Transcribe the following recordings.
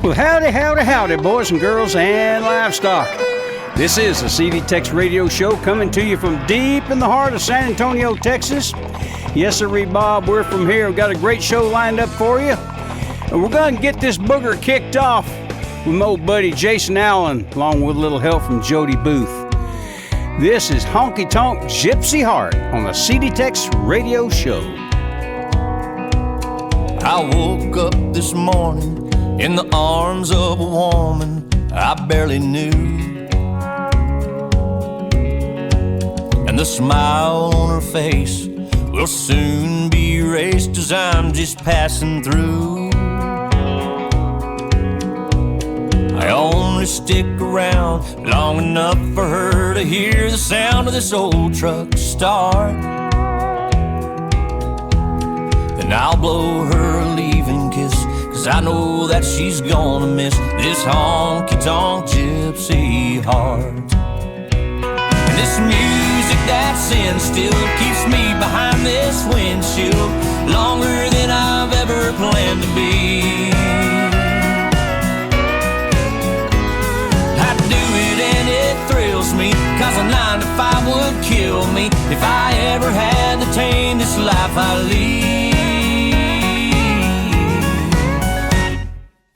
Well, howdy, howdy, howdy, boys and girls and livestock. This is the CD TEX Radio Show coming to you from deep in the heart of San Antonio, Texas. Yes, sir, Bob, we're from here. We've got a great show lined up for you. And we're going to get this booger kicked off with my old buddy Jason Allen, along with a little help from Jody Booth. This is Honky Tonk Gypsy Heart on the CD TEX Radio Show. I woke up this morning in the arms of a woman I barely knew, and the smile on her face will soon be erased as I'm just passing through. I only stick around long enough for her to hear the sound of this old truck start. Then I'll blow her a leaving kiss, 'cause I know that she's gonna miss this honky-tonk gypsy heart. And this music that's in still keeps me behind this windshield longer than I've ever planned to be. I do it and it thrills me, 'cause a 9 to 5 would kill me if I ever had to tame this life I lead.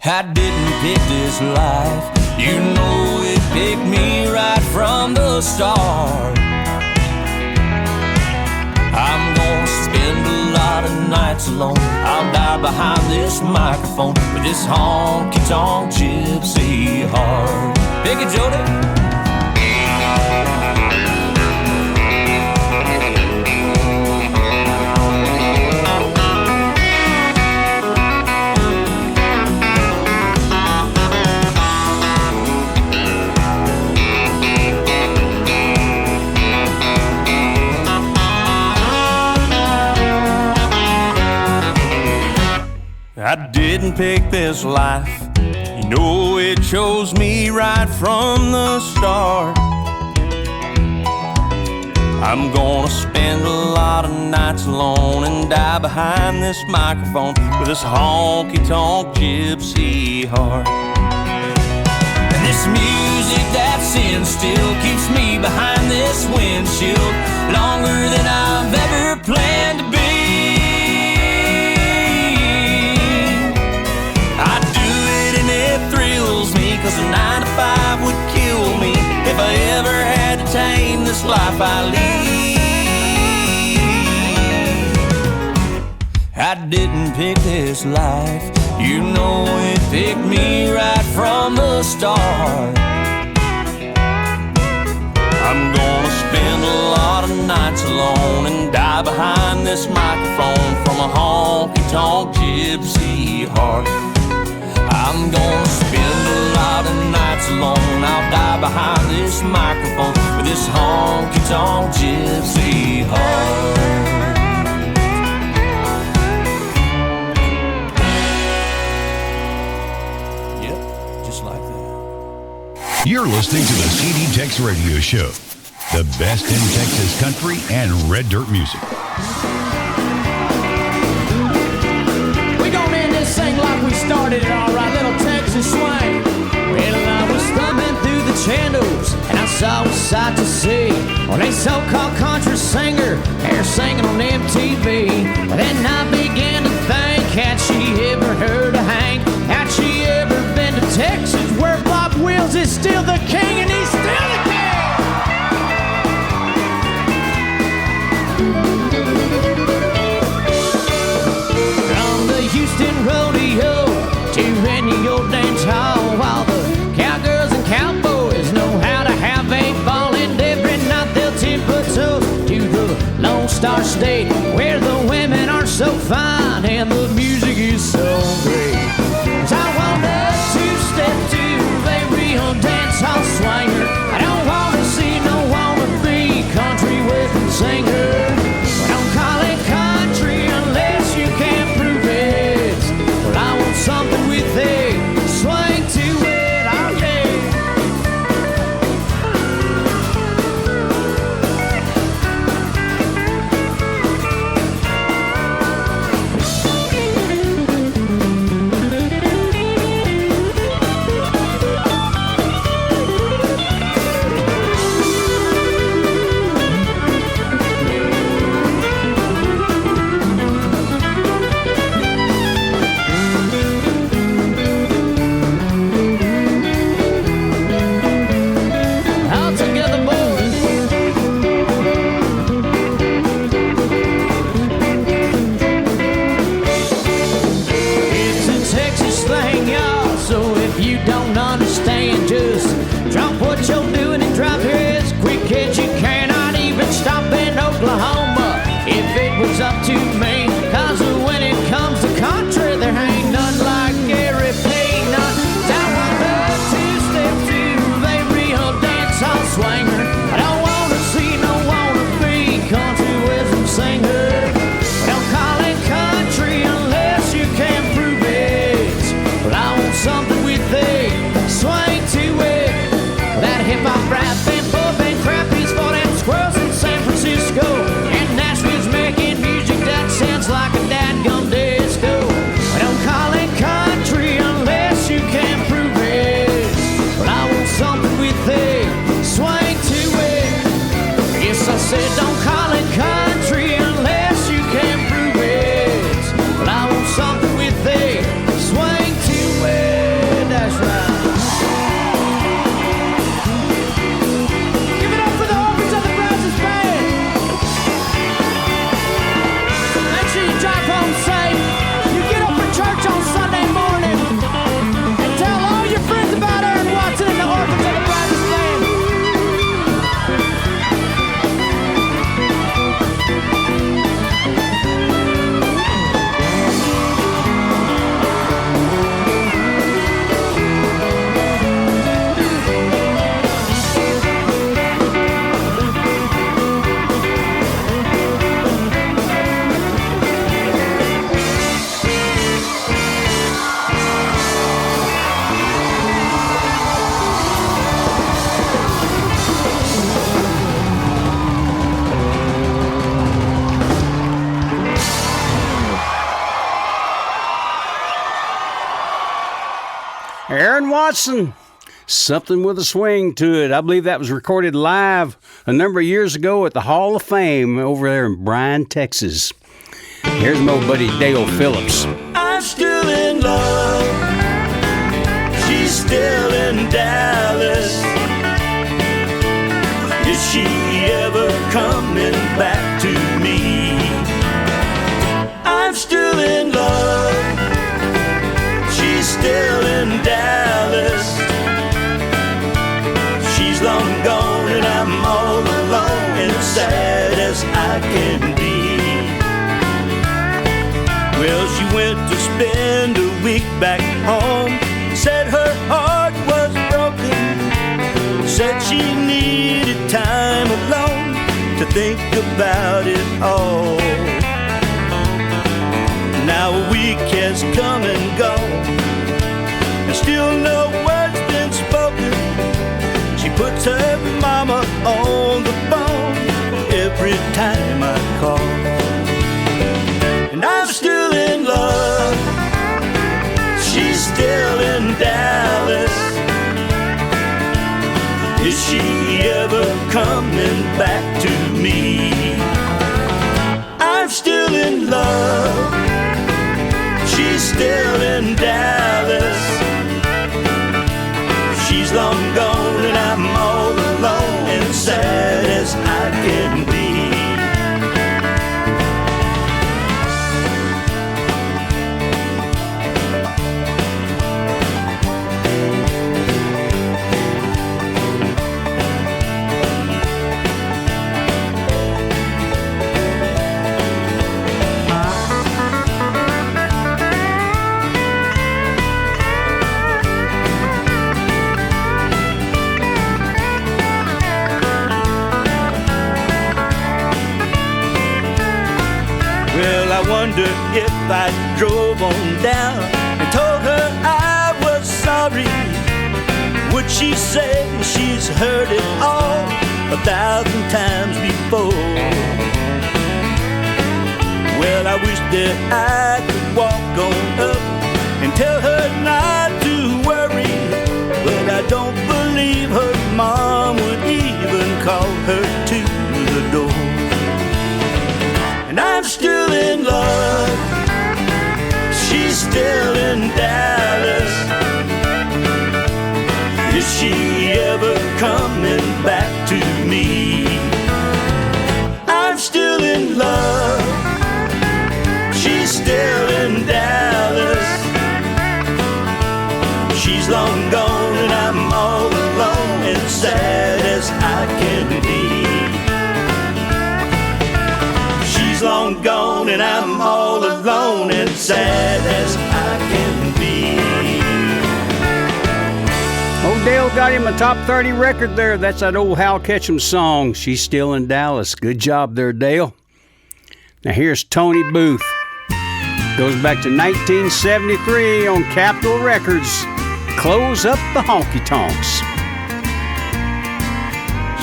I didn't pick this life, you know it picked me right from the start. I'm gonna spend a lot of nights alone, I'll die behind this microphone with this honky-tonk gypsy heart. Pick it, Jody. I didn't pick this life, you know it chose me right from the start. I'm gonna spend a lot of nights alone and die behind this microphone with this honky-tonk gypsy heart. And this music that's in still keeps me behind this windshield longer than I've ever planned to be. Thrills me, 'cause a 9 to 5 would kill me if I ever had to tame this life I lead. I didn't pick this life, you know it picked me right from the start. I'm gonna spend a lot of nights alone and die behind this microphone from a honky-tonk gypsy heart. I'm gonna spend a lot of nights alone, I'll die behind this microphone with this honky-tonk gypsy heart. Yep, just like that. You're listening to the CD TEX Radio Show, the best in Texas country and red dirt music. Sing like we started it, alright, little Texas swing. Well, I was thumbing through the channels and I saw a sight to see. Well, a so-called country singer, they're singing on MTV. Then I began to think, had she ever heard of Hank? Had she ever been to Texas, where Bob Wills is still the king and he's still the king? Houston rodeo to any old dance hall, while the cowgirls and cowboys know how to have a ball, and every night they'll tip a toast to the Lone Star State, where the women are so fine and the music is so great. 'Cause I want a two-step to a real dance hall swinger. I don't want to see no wannabe country weapon singer. Don't call it country unless you can prove it. I want something with a swing to it, oh yeah. Aaron Watson, Something with a Swing to It. I believe that was recorded live a number of years ago at the Hall of Fame over there in Bryan, Texas. Here's my old buddy Dale Phillips. I'm still in love. She's still in Dallas. Is she ever coming back to me? I'm still in love. She's still in Dallas. She's long gone and I'm all alone and sad as I can be. Well, she went to spend a week back home. Said her heart was broken. Said she needed time alone to think about it all. Now a week has come and gone, and still no word's been spoken. She puts her mama on the phone every time I call. And I'm still in love. She's still in Dallas. Is she ever coming back to me? I'm still in love. She's still in Dallas. She's long gone and I'm all alone and sad as I can be. I wonder if I drove on down and told her I was sorry. Would she say she's heard it all 1,000 times before? Well, I wish that I could walk on up and tell her not to worry, but I don't believe her mom would even call her to the door. And I'm still in love. She's still in Dallas. Is she ever coming back to me? I'm still in love. She's still in Dallas. She's long gone and I'm all alone and sad as I can be. Long gone and I'm all alone and sad as I can be. Old Dale got him a top 30 record there. That's that old Hal Ketchum song, She's Still in Dallas. Good job there, Dale. Now here's Tony Booth. Goes back to 1973 on Capitol Records. Close Up the Honky Tonks.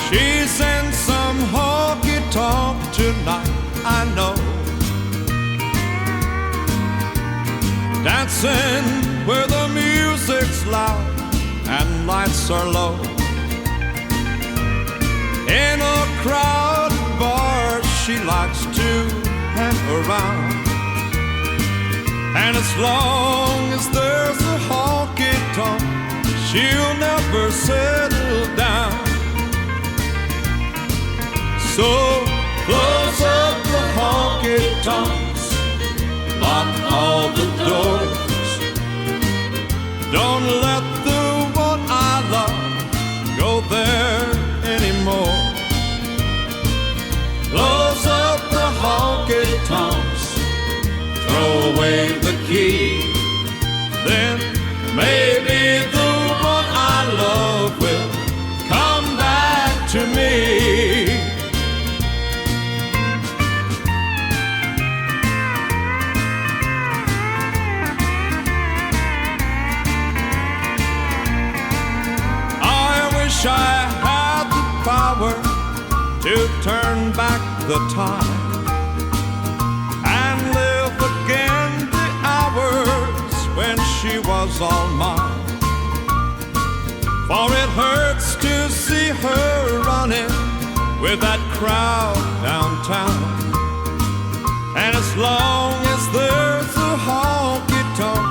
She's in some honky tonk tonight, I know, dancing where the music's loud and lights are low. In a crowded bar she likes to hang around, and as long as there's a honky tonk she'll never settle down. So close up the honky tonks, lock all the doors. Don't let the one I love go there anymore. Close up the honky tonks, throw away the key. Then maybe the one I love will come back to me. I had the power to turn back the time and live again the hours when she was all mine. for it hurts to see her running with that crowd downtown. And as long as there's a honky-tonk,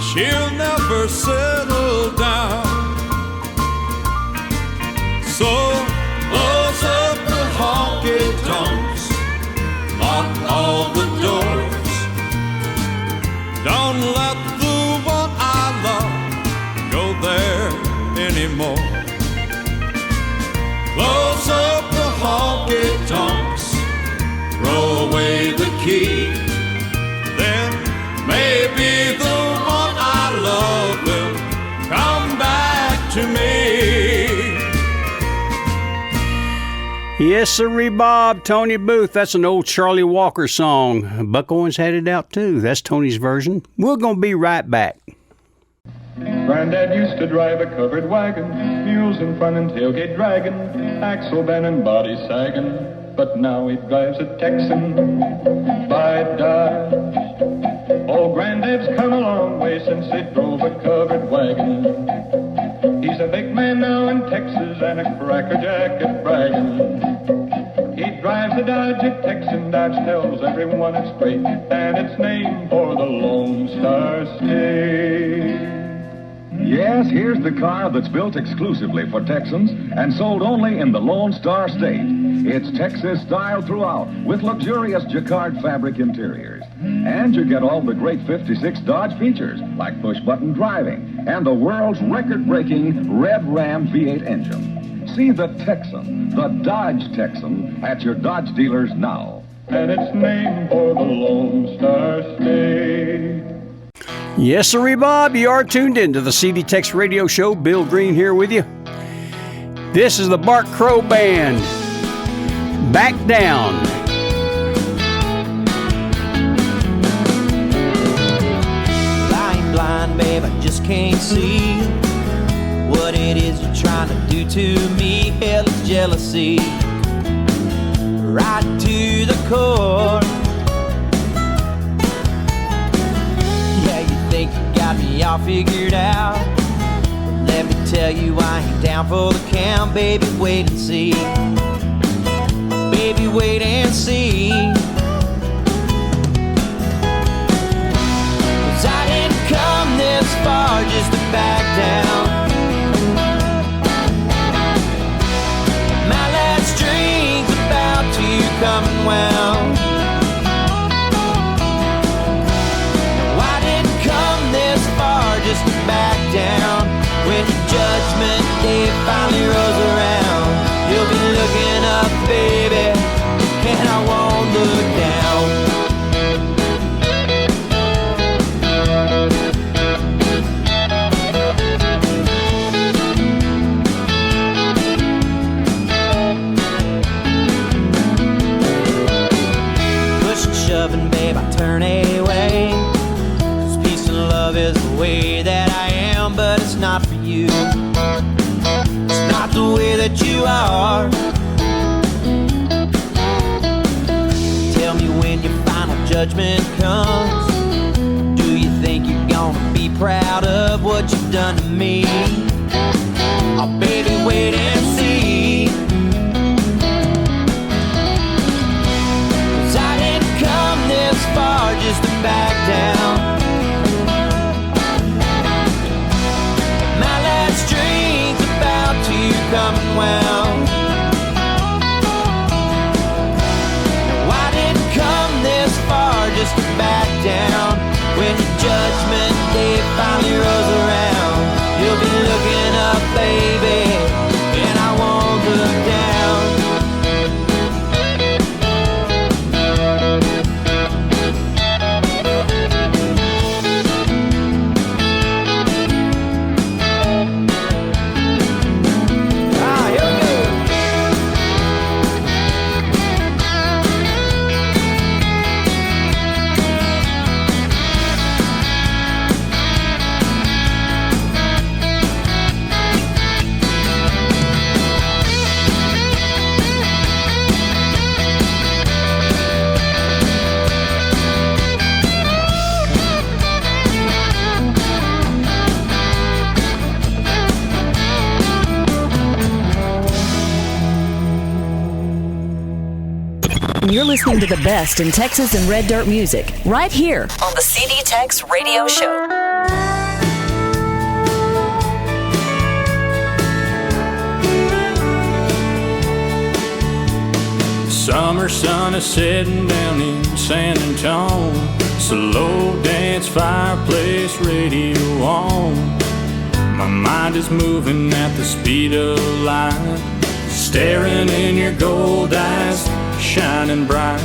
she'll never settle down. So close up the honky-tonks, lock all the doors. Don't let the one I love go there anymore. Close up the honky-tonks, throw away the key. Then maybe the one I love will come back to me. Yes, sirree, Bob. Tony Booth. That's an old Charlie Walker song. Buck Owens had it out, too. That's Tony's version. We're going to be right back. Granddad used to drive a covered wagon, mules in front and tailgate dragging, axle bent and body sagging. But now he drives a Texan by Dodge. Oh, Granddad's come a long way since they drove a covered wagon. He's a big man now in Texas and a crackerjack at bragging. He drives a Dodge at Texan. Dodge tells everyone it's great, and it's named for the Lone Star State. Yes, here's the car that's built exclusively for Texans and sold only in the Lone Star State. It's Texas style throughout with luxurious jacquard fabric interiors. And you get all the great 56 Dodge features like push-button driving and the world's record-breaking Red Ram V8 engine. See the Texan, the Dodge Texan, at your Dodge dealers now. And it's named for the Lone Star State. Yes, sirree, Bob. You are tuned into the CD TEX Radio Show. Bill Green here with you. This is the Bart Crow Band. Back Down. Lying blind, babe, I just can't see what it is you're trying to do to me. Hell, it's jealousy, right to the core. Yeah, you think you got me all figured out. Let me tell you, I ain't down for the count. Baby, wait and see. Baby, wait and see. 'Cause I didn't come this far just to back down. My last drink's about to come and wound. No, I didn't come this far just to back down. When the judgment day finally rolls around, you'll be looking up, baby, and I won't look down. Push and shoving, babe, I turn away. 'Cause peace and love is the way that I am, but it's not for you. It's not the way that you are. Tell me when your final judgment comes, do you think you're gonna be proud of what you've done to me? Oh, baby, wait and see. 'Cause I didn't come this far just to back down. My last drink's about to come and wound. No, I didn't come this far just to back down. When the judgment day finally rolls around, you'll be looking up, baby, and You're listening to the best in Texas and Red Dirt music right here on the CD TEX Radio Show. Summer sun is setting down in San Antonio. Slow dance, fireplace, radio on. My mind is moving at the speed of light, staring in your gold eyes, shining bright.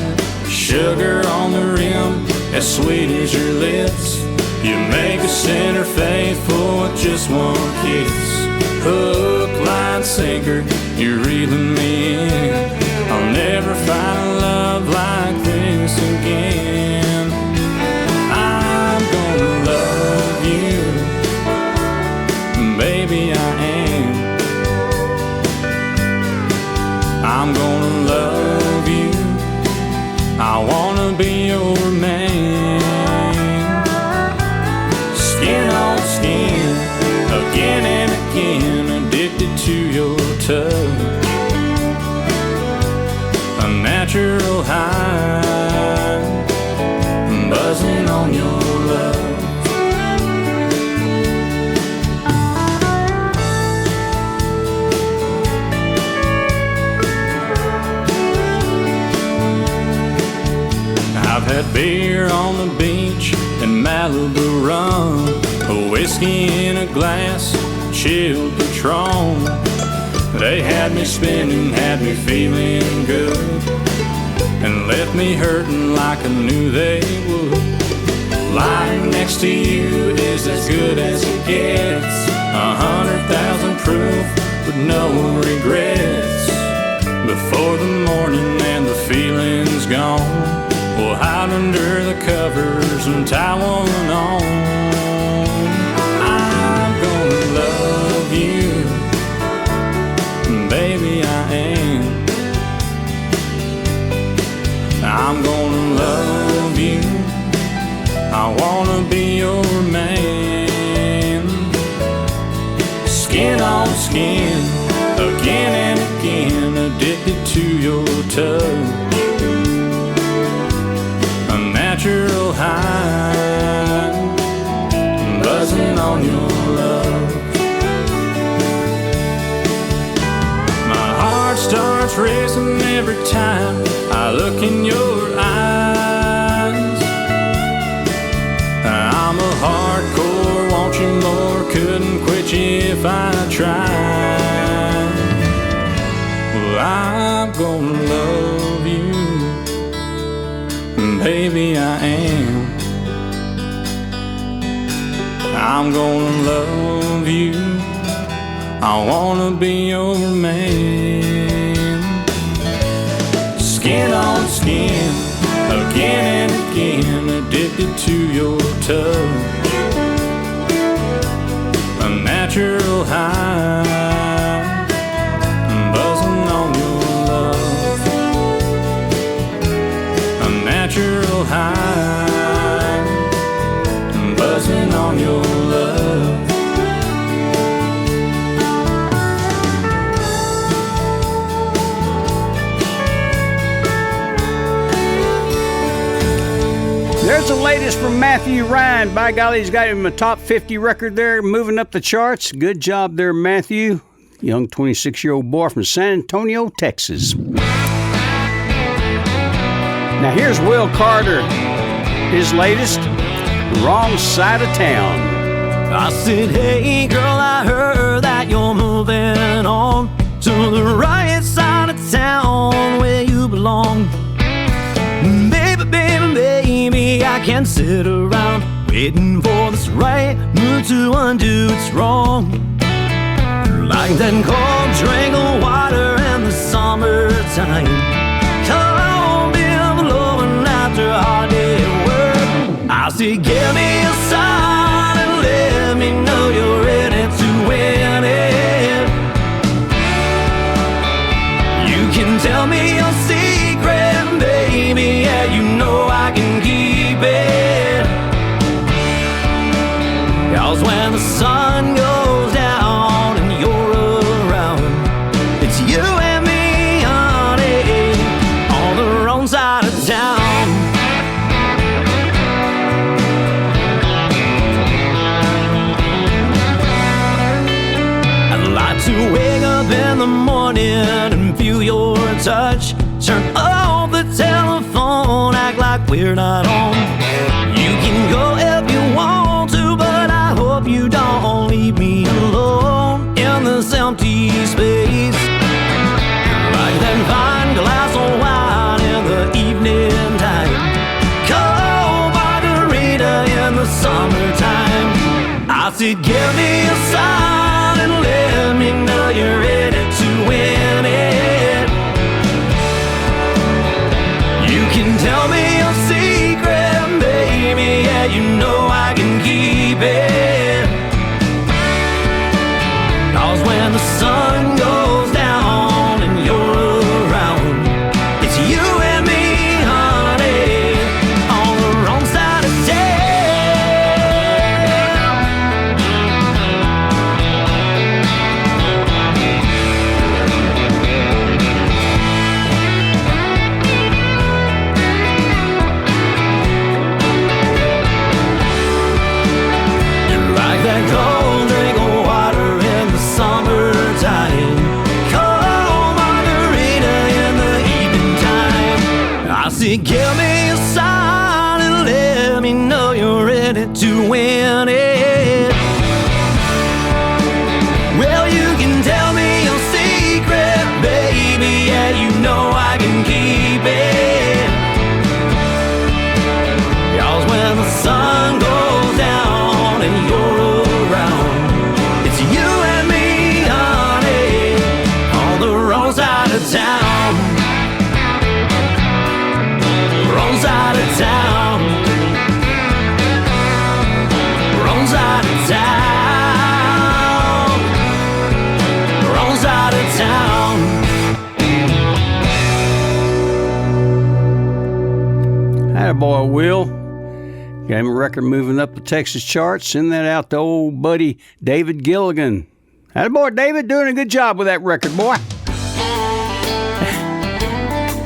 Sugar on the rim, as sweet as your lips. You make a sinner faithful with just one kiss. Hook, line, sinker, you're reeling me in. I'll never find a love like this again. I'm gonna love you, baby, I am. I'm gonna love you, I wanna be your man. Skin on skin, again and again, addicted to your touch. A natural high, buzzing on your love. I've had beer on the beach and Malibu rum, a whiskey in a glass, chilled Patron. They had me spinning, had me feeling good, and left me hurting like I knew they would. Lying next to you is as good as it gets, 100,000 proof with no regrets. Before the morning and the feeling's gone, we'll hide under the covers and tie one on. I'm gonna love you, baby, I am. I'm gonna love you, I wanna be your man. Skin on skin, again and again, addicted to your touch. A natural high, buzzing on your love. My heart starts racing every time I look in your eyes. I'm a hardcore, want you more, couldn't quit you if I tried. Well, I'm gonna love you, baby, I am. I'm gonna love you, I wanna be your man. Skin on skin, again and again, addicted to your touch. A natural high, buzzing on your love. A natural high, buzzing on your love. There's the latest from Matthew Ryan. By golly, he's got him a top 50 record there, moving up the charts. Good job there, Matthew. Young 26-year-old boy from San Antonio, Texas. Now here's Will Carter. His latest, Wrong Side of Town. I said, hey girl, I heard that you're moving on to the right side of town where you belong. Baby, baby, baby, I can't sit around waiting for this right mood to undo its wrong. Like that cold drink of water in the summertime, cold beer blowing after a hard day at work. I say, give me a sign and let me know you're ready to win it. You can tell me your secret, baby, yeah, you know I can keep it. 'Cause when the sun goes down and you're around, it's you and me, honey, on the wrong side to wake up in the morning and feel your touch. Turn off the telephone, act like we're not home. You can go if you want to, but I hope you don't leave me alone in this empty space. Like that fine glass of wine in the evening time, cold margarita in the summertime. I said, give me a sign and let me know you're ready to win it. You can tell me your secret, baby, yeah, you know I can keep it. 'Cause when the sun goes down and you're around, it's you and me, honey, on the wrong side of cold drink of water in the summertime, cold margarita in the evening time. I said, give me a sign and let me know you're ready to win it. Well, you can tell me your secret, baby, yeah, you know I can keep it. 'Cause when the sun goes down and you're it's you and me, honey, on the wrong side of town. Wrong side of town. Wrong side of town. Wrong side of town. Attaboy, Will. Got him a record moving up the Texas charts. Send that out to old buddy David Gilligan. Attaboy, David, doing a good job with that record, boy.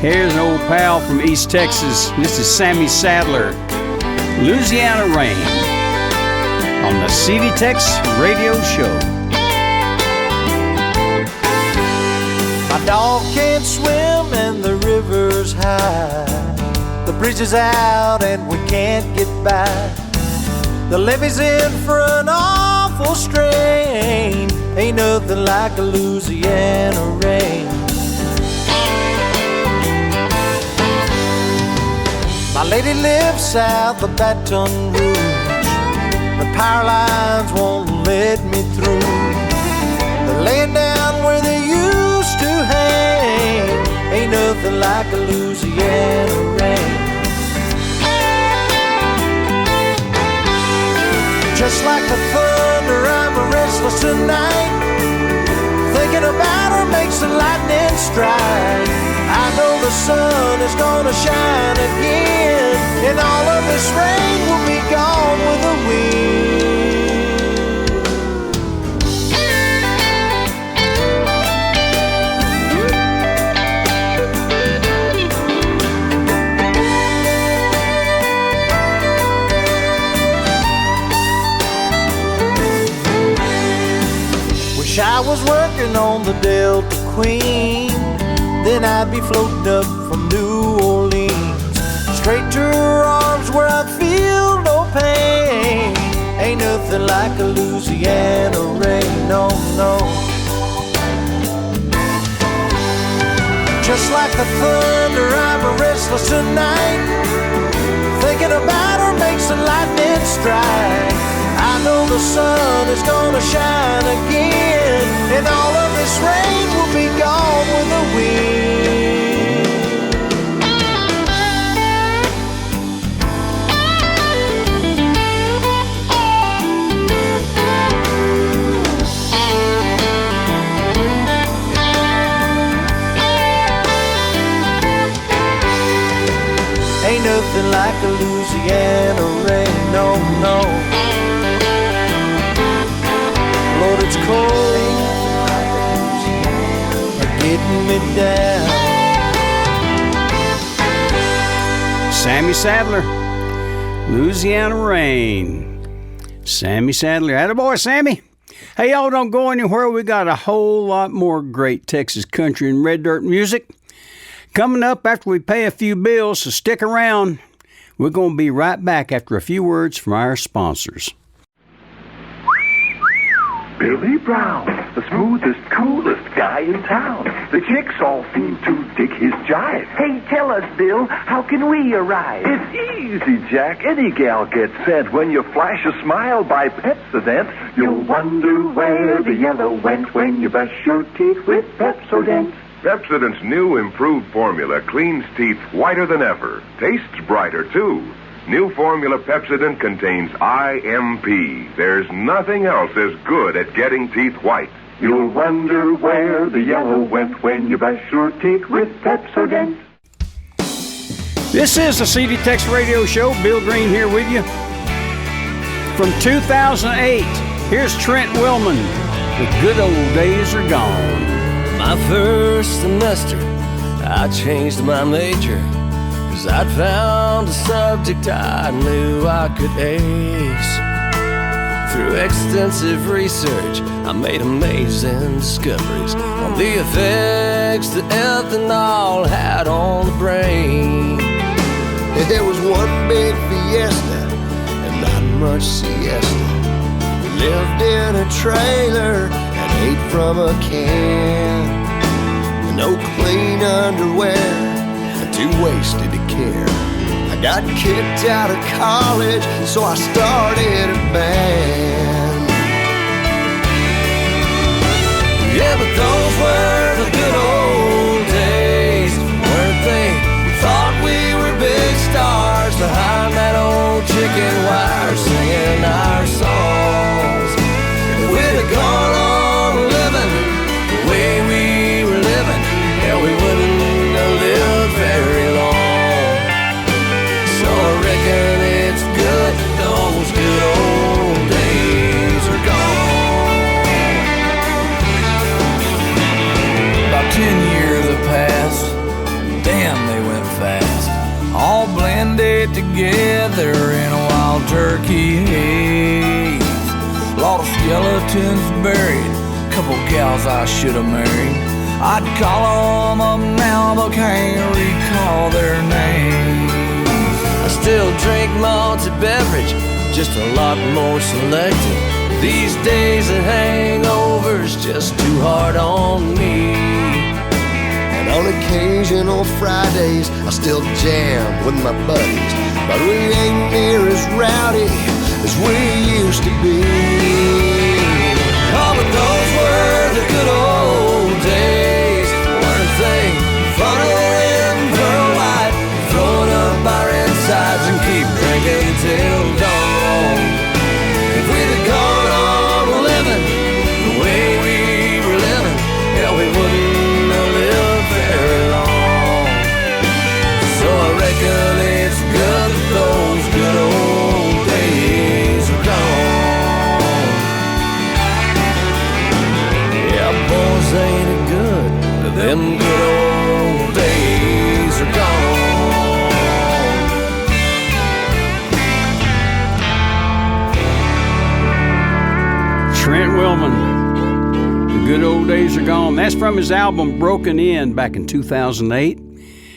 Here's an old pal from East Texas. This is Sammy Sadler. Louisiana Rain on the CD TEX Radio Show. My dog can't swim and the river's high. The bridge is out and we can't get by. The levee's in for an awful strain. Ain't nothing like a Louisiana rain. My lady lives south of Baton Rouge. The power lines won't let me through. They're laying down where they used to hang. Ain't nothing like a Louisiana rain. Just like the thunder, I'm restless tonight. Thinking about her makes the lightning strike. I know the sun is gonna shine again, and all of this rain will be gone with the wind. Wish I was working on the Delta Queen, then I'd be floating up from New Orleans, straight to her arms where I feel no pain. Ain't nothing like a Louisiana rain, no, no. Just like the thunder, I'm restless tonight. Thinking about her makes the lightning strike. I know the sun is gonna shine again, and all of this rain will be gone with the wind. Ain't nothing like a Louisiana rain, no, no. Lord, it's cold, getting me down. Sammy Sadler, Louisiana Rain. Sammy Sadler. Attaboy, Sammy. Hey, y'all don't go anywhere. We got a whole lot more great Texas country and red dirt music coming up after we pay a few bills, so stick around. We're going to be right back after a few words from our sponsors. Billy Brown, the smoothest, coolest guy in town. The chicks all seem to dig his jive. Hey, tell us, Bill, how can we arrive? It's easy, Jack. Any gal gets sent. When you flash a smile by Pepsodent, you'll wonder where the yellow went when you brush your teeth with Pepsodent. Pepsodent's new improved formula cleans teeth whiter than ever. Tastes brighter, too. New formula Pepsodent contains IMP. There's nothing else as good at getting teeth white. You'll wonder where the yellow went when you brush your teeth with Pepsodent. This is the CD TEX Radio Show. Bill Green here with you. From 2008, here's Trent Willman. The good old days are gone. My first semester, I changed my major, 'cause I'd found a subject I knew I could ace. Through extensive research, I made amazing discoveries on the effects that ethanol had on the brain. There was one big fiesta and not much siesta. We lived in a trailer and ate from a can. No clean underwear, too wasted to care. I got kicked out of college, so I started a band. Yeah, but those were the good old days, weren't they? We thought we were big stars behind that old chicken wire singing our songs. If we'd have gone on living the way we were living, yeah, we wouldn't have lived very long. So I reckon it's good that those good old days are gone. About 10 years have passed, damn they went fast. All blended together in a wild turkey haze. A lot of skeletons buried, couple gals I should have married. I'd call them up now, but can't recall their names. I still drink malted beverage, just a lot more selective. These days the hangover's just too hard on me. And on occasional Fridays I still jam with my buddies, but we ain't near as rowdy as we used to be. Oh, but those were the good old days, weren't they? Funnel pearl white, throwing up our insides and keep drinking till dawn. If we'd have gone on living the way we were living, yeah, we wouldn't have lived very long. So I reckon it's good that those good old days are gone. Yeah, boys, ain't it good that them good old days are gone. Trent Willman, the good old days are gone. That's from his album Broken In back in 2008.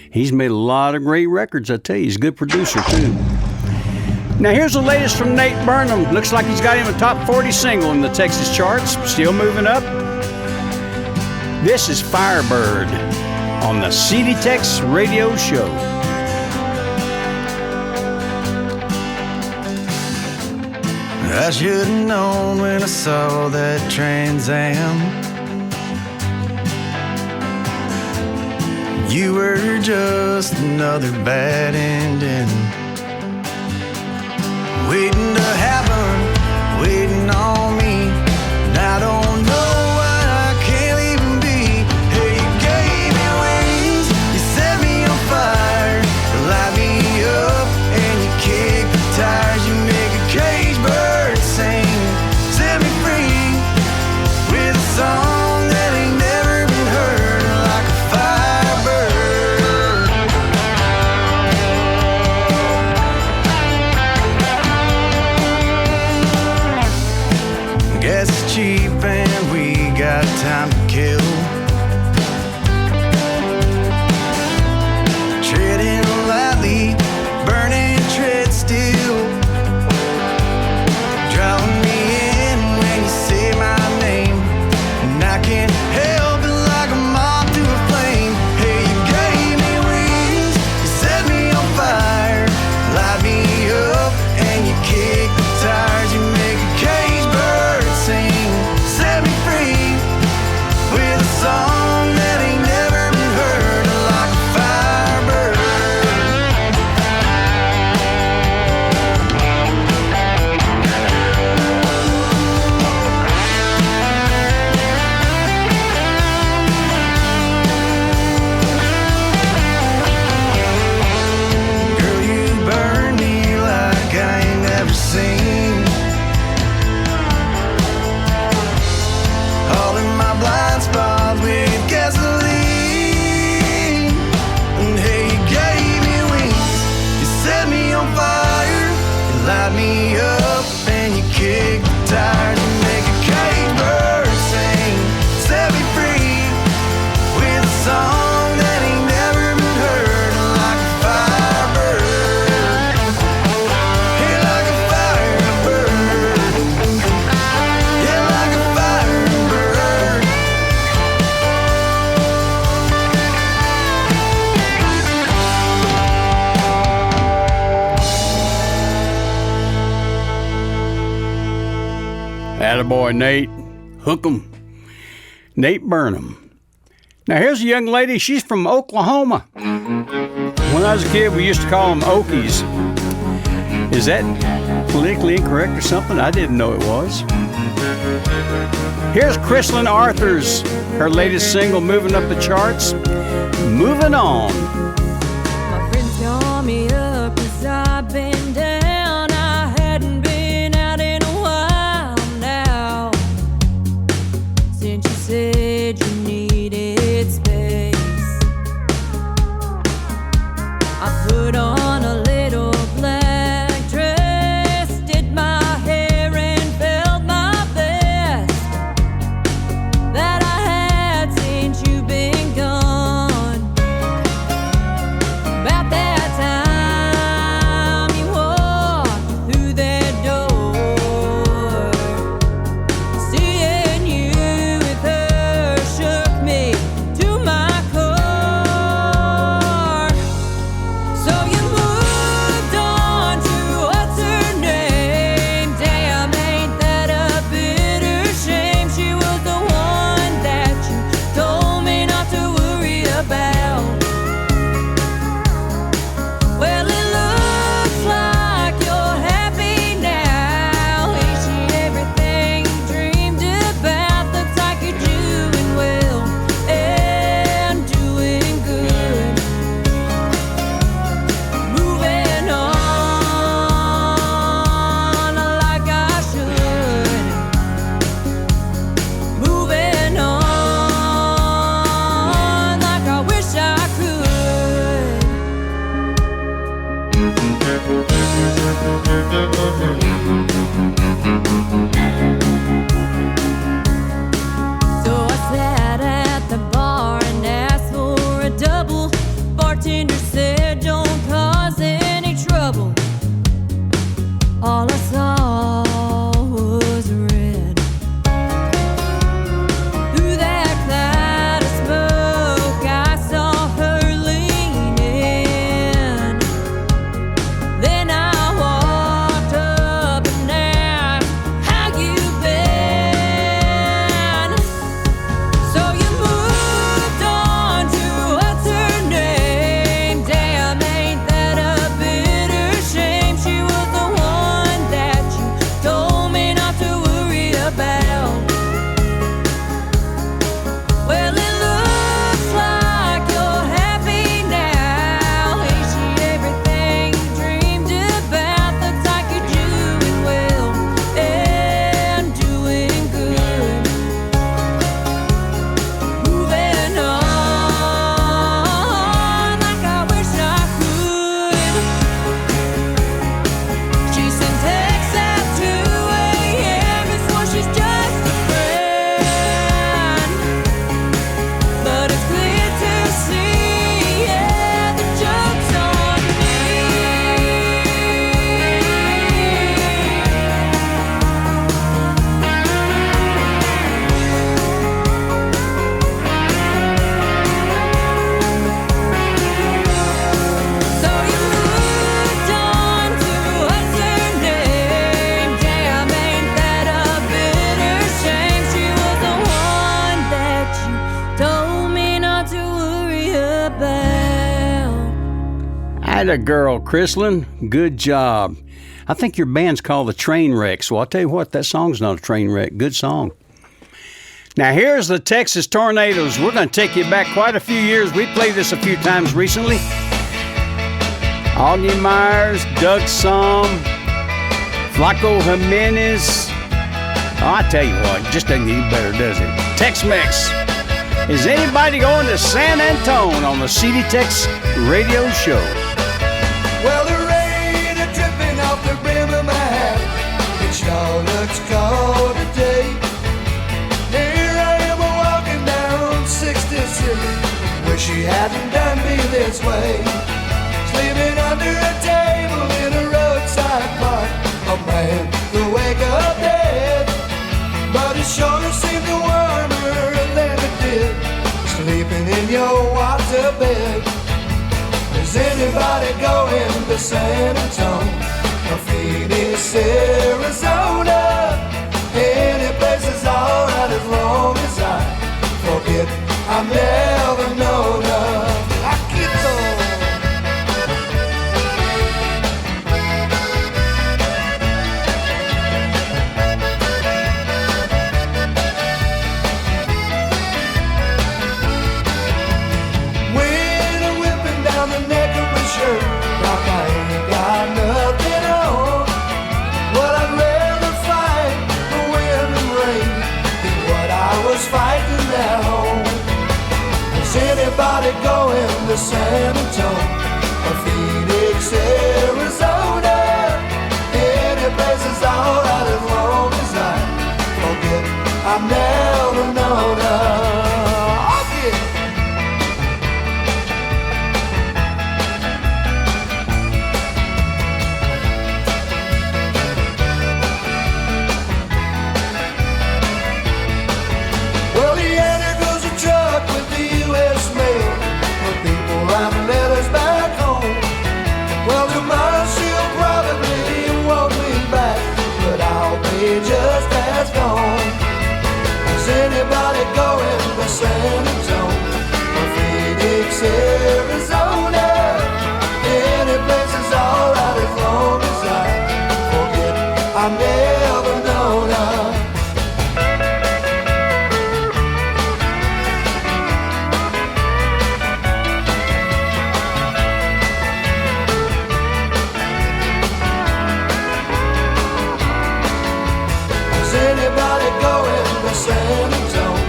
He's made a lot of great records, I tell you. He's a good producer, too. Now, here's the latest from Nate Burnham. Looks like he's got him a top 40 single in the Texas charts. Still moving up. This is Firebird on the CD TEX Radio Show. I should have known when I saw that Trans Am you were just another bad ending, waiting to happen, waiting on me. And I don't know what I can't even be. Hey, you gave me wings, you set me on fire, light me up, and you kick the tires. You make a cage bird sing, set me free with a song that ain't never been heard, like a firebird. gas is cheap and we got time to kill. Treading lightly, burning tread still. Drawing me in when you say my name, and I can't help it like a moth to a flame. Hey, you gave me wings, you set me on fire, light me up, and you kick the tires. You make a cage bird sing, set me free with a song that ain't never been heard, like a firebird. Girl, you burn me like I ain't never seen. All in my blind spots with gasoline. And hey, you gave me wings, you set me on fire, you light me up, and you kick the tires. You make a cage bird sing, set me free with a song that ain't never been heard, like a firebird. Hey, like a firebird. Yeah, like a firebird. Attaboy, Nate. Hook 'em. Nate Burnham. Now, here's a young lady. She's from Oklahoma. When I was a kid, we used to call them Okies. Is that politically incorrect or something? I didn't know it was. Here's Chrislyn Arthurs. Her latest single, moving up the charts. Moving On. My friends call me up 'cause I've been down. I hadn't been out in a while now. Since you said you needed space, I put on a little black dress, did my hair and felt my best that I had since you've been gone. Atta girl, Chrislyn. Good job. I think your band's called the Trainwreck, so I'll tell you what, that song's not a train wreck. Good song. Now, here's the Texas Tornadoes. We're going to take you back quite a few years. We played this a few times recently. Augie Myers, Doug Somm, Flaco Jimenez. Oh, I tell you what, it just doesn't get any better, does it? Tex-Mex. Is anybody going to San Antone on the CD TEX Radio Show? Well, the rain is dripping off the brim of my hat. It sure looks cold today. Here I am walking down 66. Wish she hadn't done me this way. Sleeping under a table in a roadside park. A man could wake up dead, but it sure seemed warmer than it did sleeping in your water bed. Is anybody going to San Antone or Phoenix, Arizona? Any place is alright as long as I forget I've never known her. Anybody going to San Antone or Phoenix, Arizona? Any place is alright as long as I forget I've never known her. Well, the Anna goes a truck with the U.S. mail. People write letters back home. Well, tomorrow she'll probably want me back, but I'll be just as gone. Is anybody going to San Antone or Phoenix, Arizona? Any place is alright as long as I forget I've never known her. Anybody going to San Antone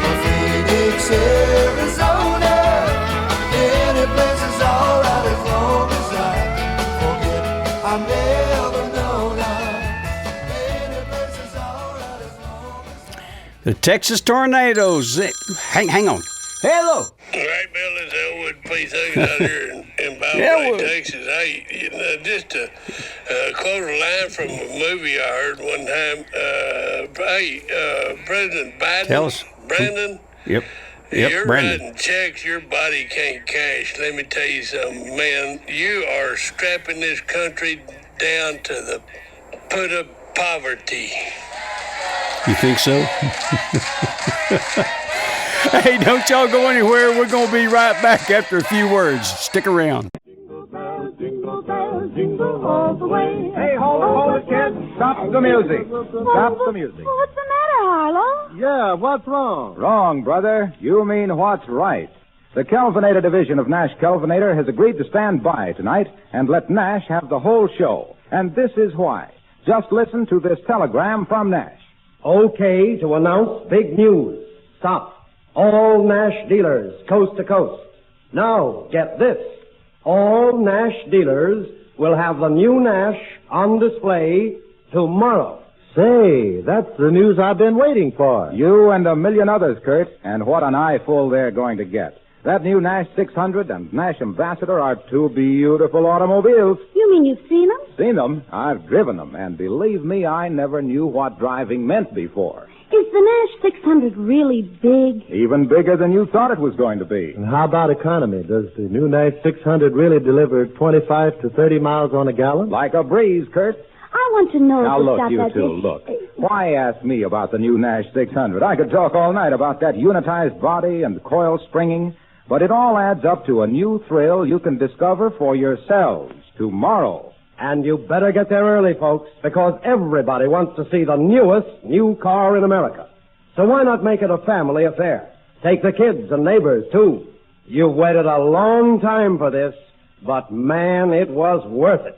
or Phoenix, Arizona? Any place is alright as long as I forget I've never known her. Any place is alright as long as I... The Texas Tornadoes. Hang on. Hello. Right, Bill, it's Elwood Police out here in Balboa, Texas. Hey, just to quote a line from a movie I heard one time. President Biden. Tell us. Brandon. Yep, You're Brandon. writing checks your body can't cash. Let me tell you something, man. You are strapping this country down to the put of poverty. You think so? Hey, don't y'all go anywhere. We're going to be right back after a few words. Stick around. Jingle all the way. Hey, hold it, kids. Stop the music. Stop the music. What's the matter, Harlow? Yeah, what's wrong? Wrong, brother. You mean what's right. The Kelvinator division of Nash Kelvinator has agreed to stand by tonight and let Nash have the whole show. And this is why. Just listen to this telegram from Nash. Okay to announce big news. Stop. All Nash dealers, coast to coast. Now, get this. All Nash dealers will have the new Nash on display tomorrow. Say, that's the news I've been waiting for. You and a million others, Kurt. And what an eyeful they're going to get. That new Nash 600 and Nash Ambassador are two beautiful automobiles. You mean you've seen them? Seen them? I've driven them. And believe me, I never knew what driving meant before. Is the Nash 600 really big? Even bigger than you thought it was going to be. And how about economy? Does the new Nash 600 really deliver 25 to 30 miles on a gallon? Like a breeze, Kurt. I want to know now, if it's look, got you that two, big... look. Why ask me about the new Nash 600? I could talk all night about that unitized body and coil springing, But it all adds up to a new thrill you can discover for yourselves tomorrow. And you better get there early, folks, because everybody wants to see the newest new car in America. So why not make it a family affair? Take the kids and neighbors, too. You've waited a long time for this, but man, it was worth it.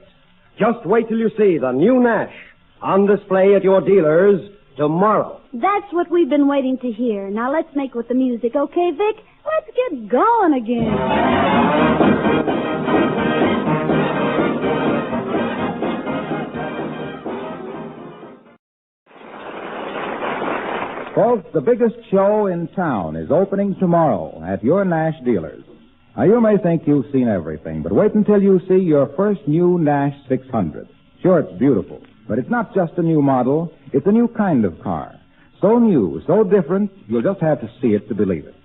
Just wait till you see the new Nash on display at your dealers tomorrow. That's what we've been waiting to hear. Now let's make with the music, okay, Vic? Let's get going again. Folks, the biggest show in town is opening tomorrow at your Nash dealers. Now, you may think you've seen everything, but wait until you see your first new Nash 600. Sure, it's beautiful, but it's not just a new model. It's a new kind of car. So new, so different, you'll just have to see it to believe it.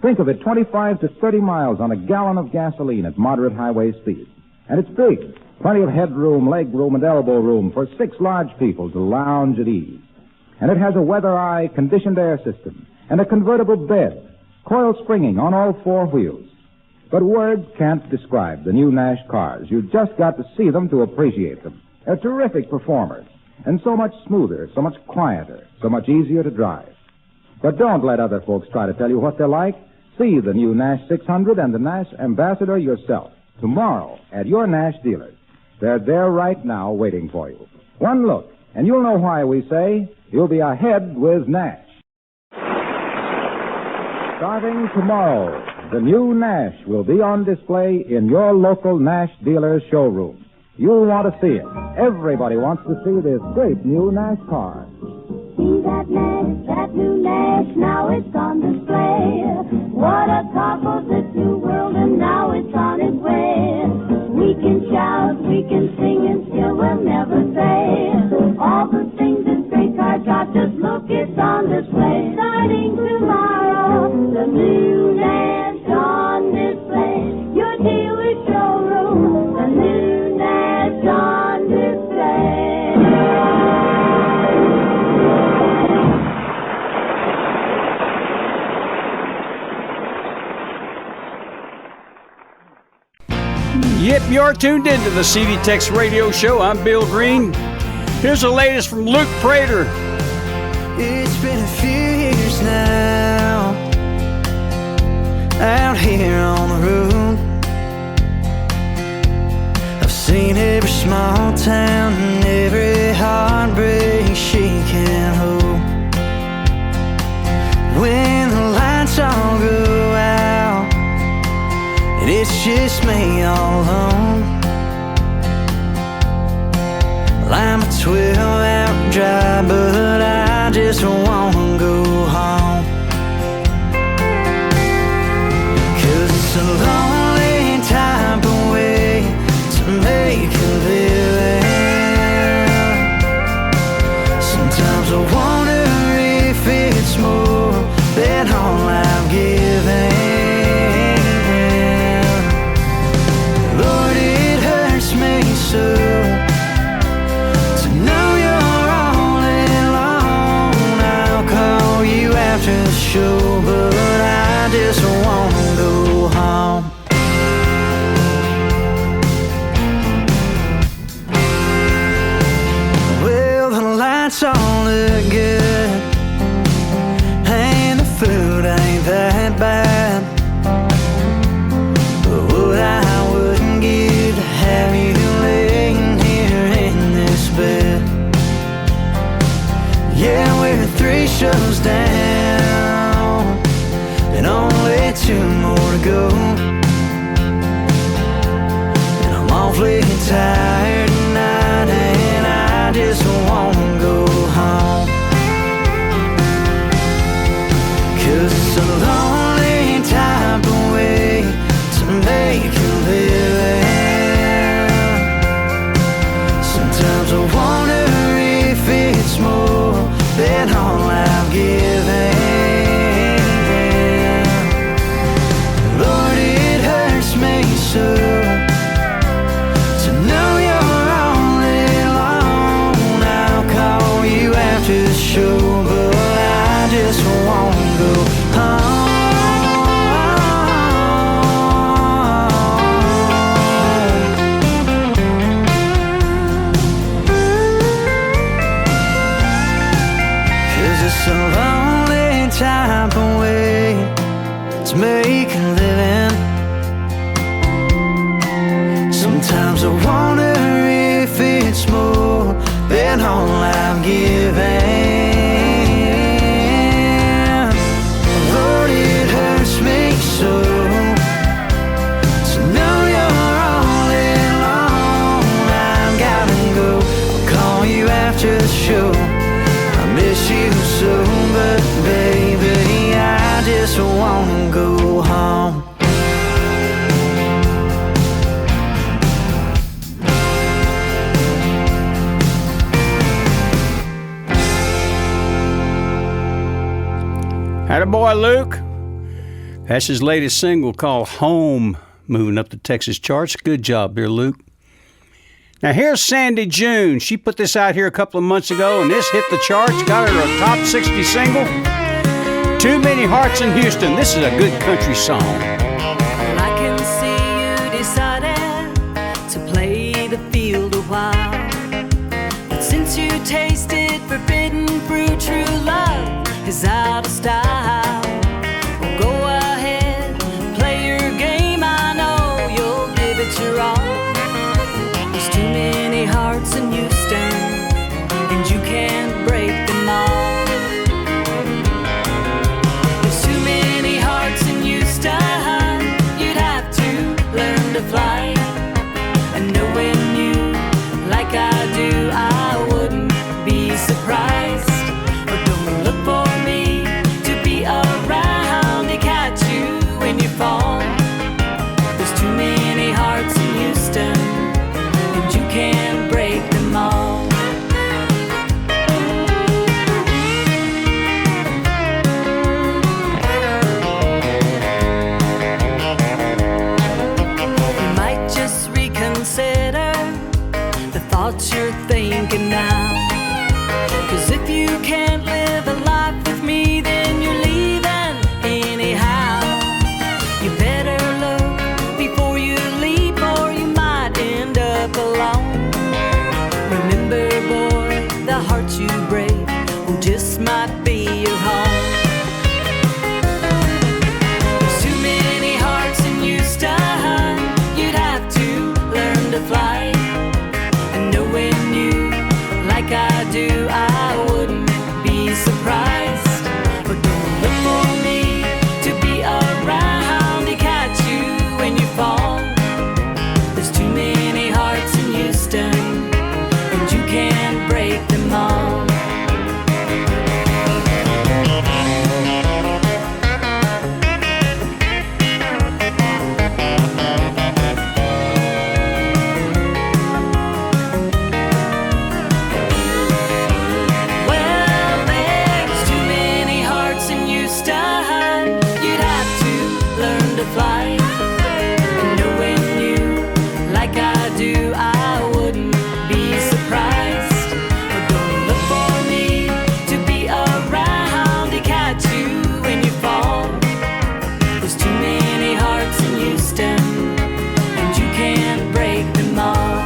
Think of it, 25 to 30 miles on a gallon of gasoline at moderate highway speed. And it's big. Plenty of headroom, leg room, and elbow room for 6 large people to lounge at ease. And it has a weather eye conditioned air system and a convertible bed, coil springing on all 4 wheels. But words can't describe the new Nash cars. You've just got to see them to appreciate them. They're terrific performers, and so much smoother, so much quieter, so much easier to drive. But don't let other folks try to tell you what they're like. See the new Nash 600 and the Nash Ambassador yourself tomorrow at your Nash dealers. They're there right now waiting for you. One look, and you'll know why we say you'll be ahead with Nash. Starting tomorrow, the new Nash will be on display in your local Nash dealer's showroom. You'll want to see it. Everybody wants to see this great new Nash car. See that Nash, that new Nash, now it's on display. What a car for this new world, and now it's on its way. We can shout, we can sing, and still we'll never say all the things this great car got. Just look, it's on display. Starting tomorrow, the new Nash on display. Your dealer showroom, the new Nash on display. Yep, you're tuned into the CD TEX Radio Show. I'm Bill Green. Here's the latest from Luke Prater. It's been a few years now, out here on the road. I've seen every small town and every heartbreak she can hold. When the lights all go out and it's just me all alone, well, I'm a 12-hour drive, but I just want to go home. 'Cause it's a lonely type of way to make a living. Sometimes I wonder if it's more than all I've given. Lord, it hurts me so to know you're all alone. I'll call you after the show, but I just want to go home. Well, the lights all look good, and the food ain't that bad, but what I wouldn't give to have you laying here in this bed. Yeah, we're 3 shows down and only 2 more to go, and I'm awfully tired tonight, and I just want to go home. 'Cause it's a lonely type of way to make a living. Sometimes I wonder if it's more than all I've given. Lord, it hurts me so to know you're all alone. I'll call you after the show, but I just won't go home. lonely type of way to make a living. Sometimes I wonder if it's more than all I've given. Lord, it hurts me so to know you're all alone. I've gotta go. I'll call you after the show. I miss you so, but baby, I just wanna go home. Attaboy, Luke. That's his latest single called Home, moving up the Texas charts. Good job there, Luke. Now here's Sandy June. She put this out here a couple of months ago, and this hit the charts, got her a top 60 single. Too Many Hearts in Houston. This is a good country song. Well, I can see you decided to play the field a while. But since you tasted forbidden fruit, true love is out of style. Well, go ahead, play your game. I know you'll give it your all. There's too many hearts in Houston, and you can't break them all. There's too many hearts in Houston, you'd have to learn to fly. And knowing you like I do, I wouldn't be surprised. But don't look for me to be around to catch you when you fall. There's too many hearts in Houston, and you can't break them all. You might just reconsider the thoughts you're thinking now. 'Cause if you can't live a life with me, then you're leaving anyhow. You better look before you leap, or you might end up alone. Remember, boy, the heart you break just might be your home. There's too many hearts in Houston, you'd have to learn to fly. And knowing you like I do, I wouldn't be surprised. But don't look for me to be around to catch you when you fall. There's too many hearts in Houston, and you can't break them all. Well, there's too many hearts in Houston, you'd have to learn to fly. And knowing you like I do, I wouldn't be surprised. But don't look for me to be around to catch you when you fall. There's too many hearts in Houston, and you can't break them all.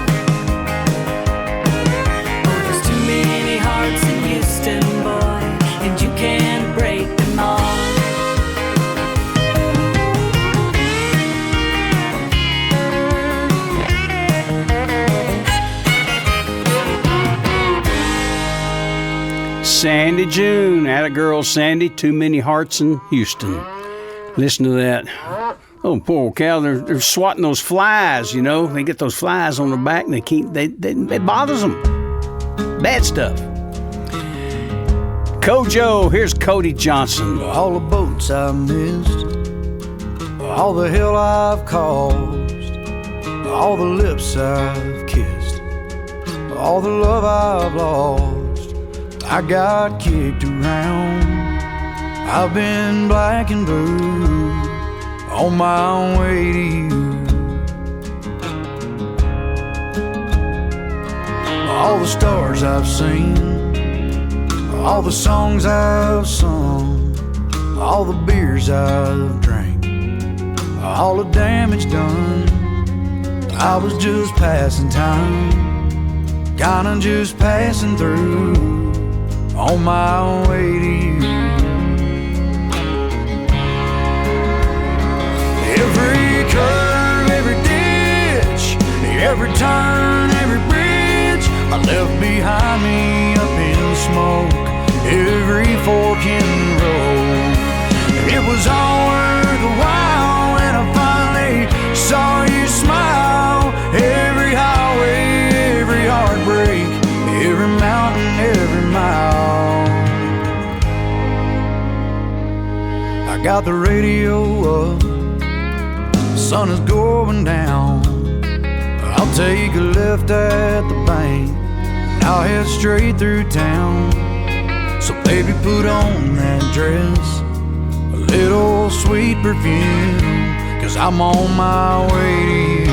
Oh, there's too many hearts in Houston, boy, and you can't break them all. Sandy June, atta girl Sandy, Too Many Hearts in Houston. Listen to that. Oh, poor cow, they're swatting those flies, you know. They get those flies on their back and it bothers them. Bad stuff. Kojo, here's Cody Johnson. All the boats I've missed, all the hell I've caused, all the lips I've kissed, all the love I've lost. I got kicked around, I've been black and blue on my way to you. All the stars I've seen, all the songs I've sung, all the beers I've drank, all the damage done. I was just passing time, kinda just passing through. on my way to you. Every curve, every ditch, every turn, every bridge I left behind me up in smoke. Every fork in the road, it was all worth the while when I finally saw you smile. Every highway, every heartbreak, every mountain, every mile. I got the radio up, the sun is going down. I'll take a left at the bank, and I'll head straight through town. So baby, put on that dress, a little sweet perfume, 'cause I'm on my way to you.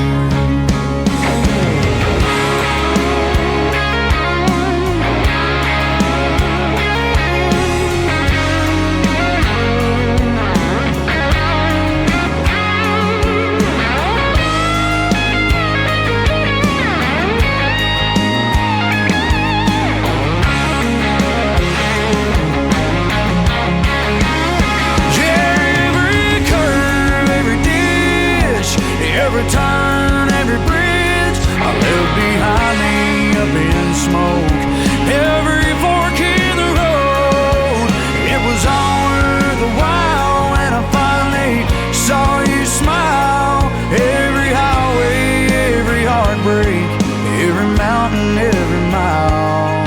Every turn, every bridge I left behind me up in smoke. Every fork in the road, it was all worth the while when I finally saw you smile. Every highway, every heartbreak, every mountain, every mile.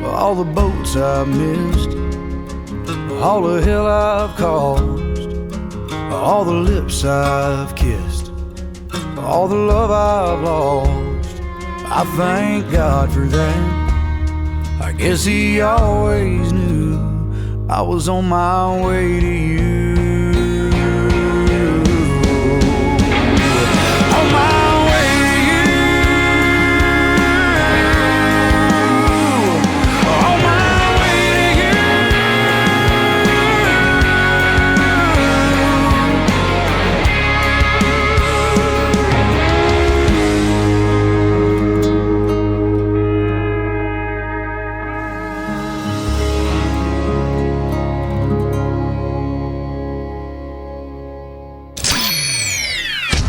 All the boats I've missed, all the hell I've caused, all the lips I've kissed, all the love I've lost. I thank God for that. I guess He always knew I was on my way to you. On my way to you. On my way to you.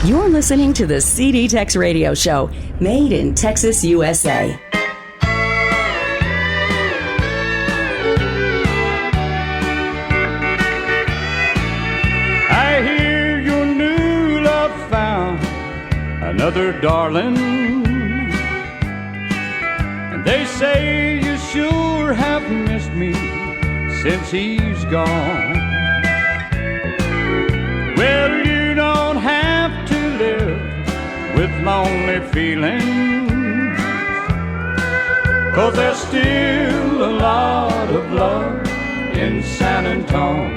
You're listening to the CD TEX Radio Show, made in Texas, USA. I hear your new love found another darling, and they say you sure have missed me since he's gone. Well, you don't have to live with lonely feelings, 'cause there's still a lot of love in San Antonio.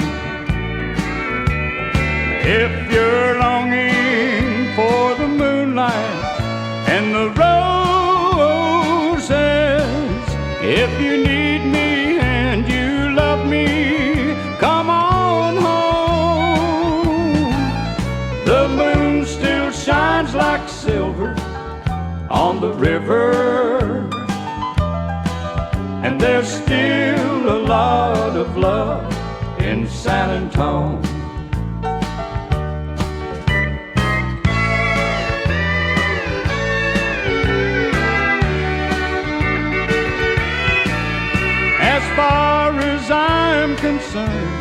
If you're longing for the moonlight and the roses, if you need me and you love me, come on home. The moon still shines like silver on the river, and there's still a lot of love in San Antonio. As far as I'm concerned,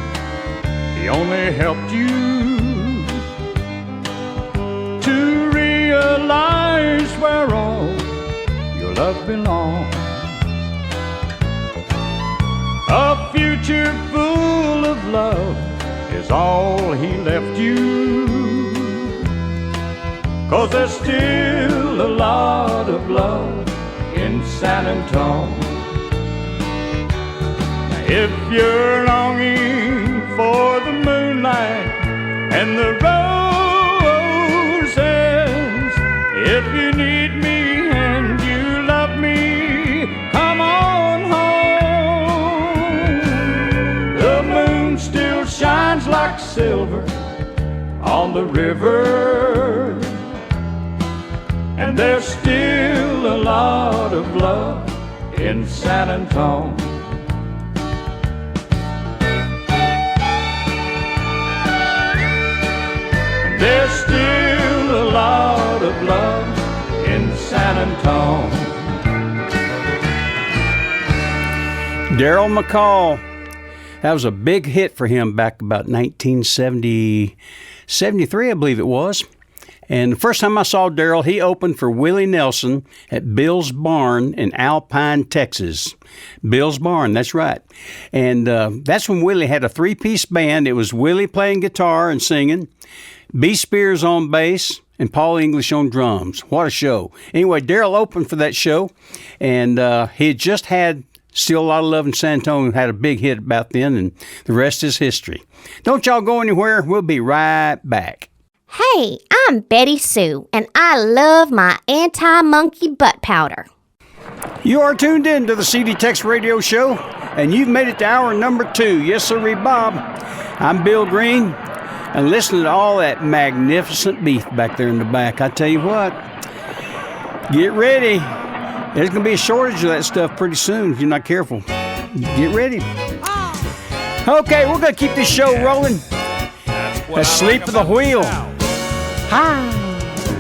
he only helped you to realize where all your love belongs. A future full of love is all he left you, 'cause there's still a lot of love in San Antonio. If you're longing for the moonlight and the roses, if you need me and you love me, come on home. The moon still shines like silver on the river, and there's still a a lot of love in San Antonio. There's still a lot of love in San Antonio. Daryl McCall. That was a big hit for him back about 1973, I believe it was. And the first time I saw Daryl, he opened for Willie Nelson at Bill's Barn in Alpine, Texas. Bill's Barn, that's right. And that's when Willie had a three-piece band. It was Willie playing guitar and singing, B. Spears on bass, and Paul English on drums. What a show. Anyway, Daryl opened for that show, and he had just had Still a Lot of Love in San Antonio, had a big hit about then, and the rest is history. Don't y'all go anywhere. We'll be right back. Hey, I'm Betty Sue, and I love my anti-monkey butt powder. You are tuned in to the CD TEX Radio Show, and you've made it to hour number 2. Yes, sir, Bob. I'm Bill Green, and listen to all that magnificent beef back there in the back. I tell you what, get ready. There's going to be a shortage of that stuff pretty soon if you're not careful. Get ready. Okay, we're going to keep this show rolling. Asleep at the wheel. Hi.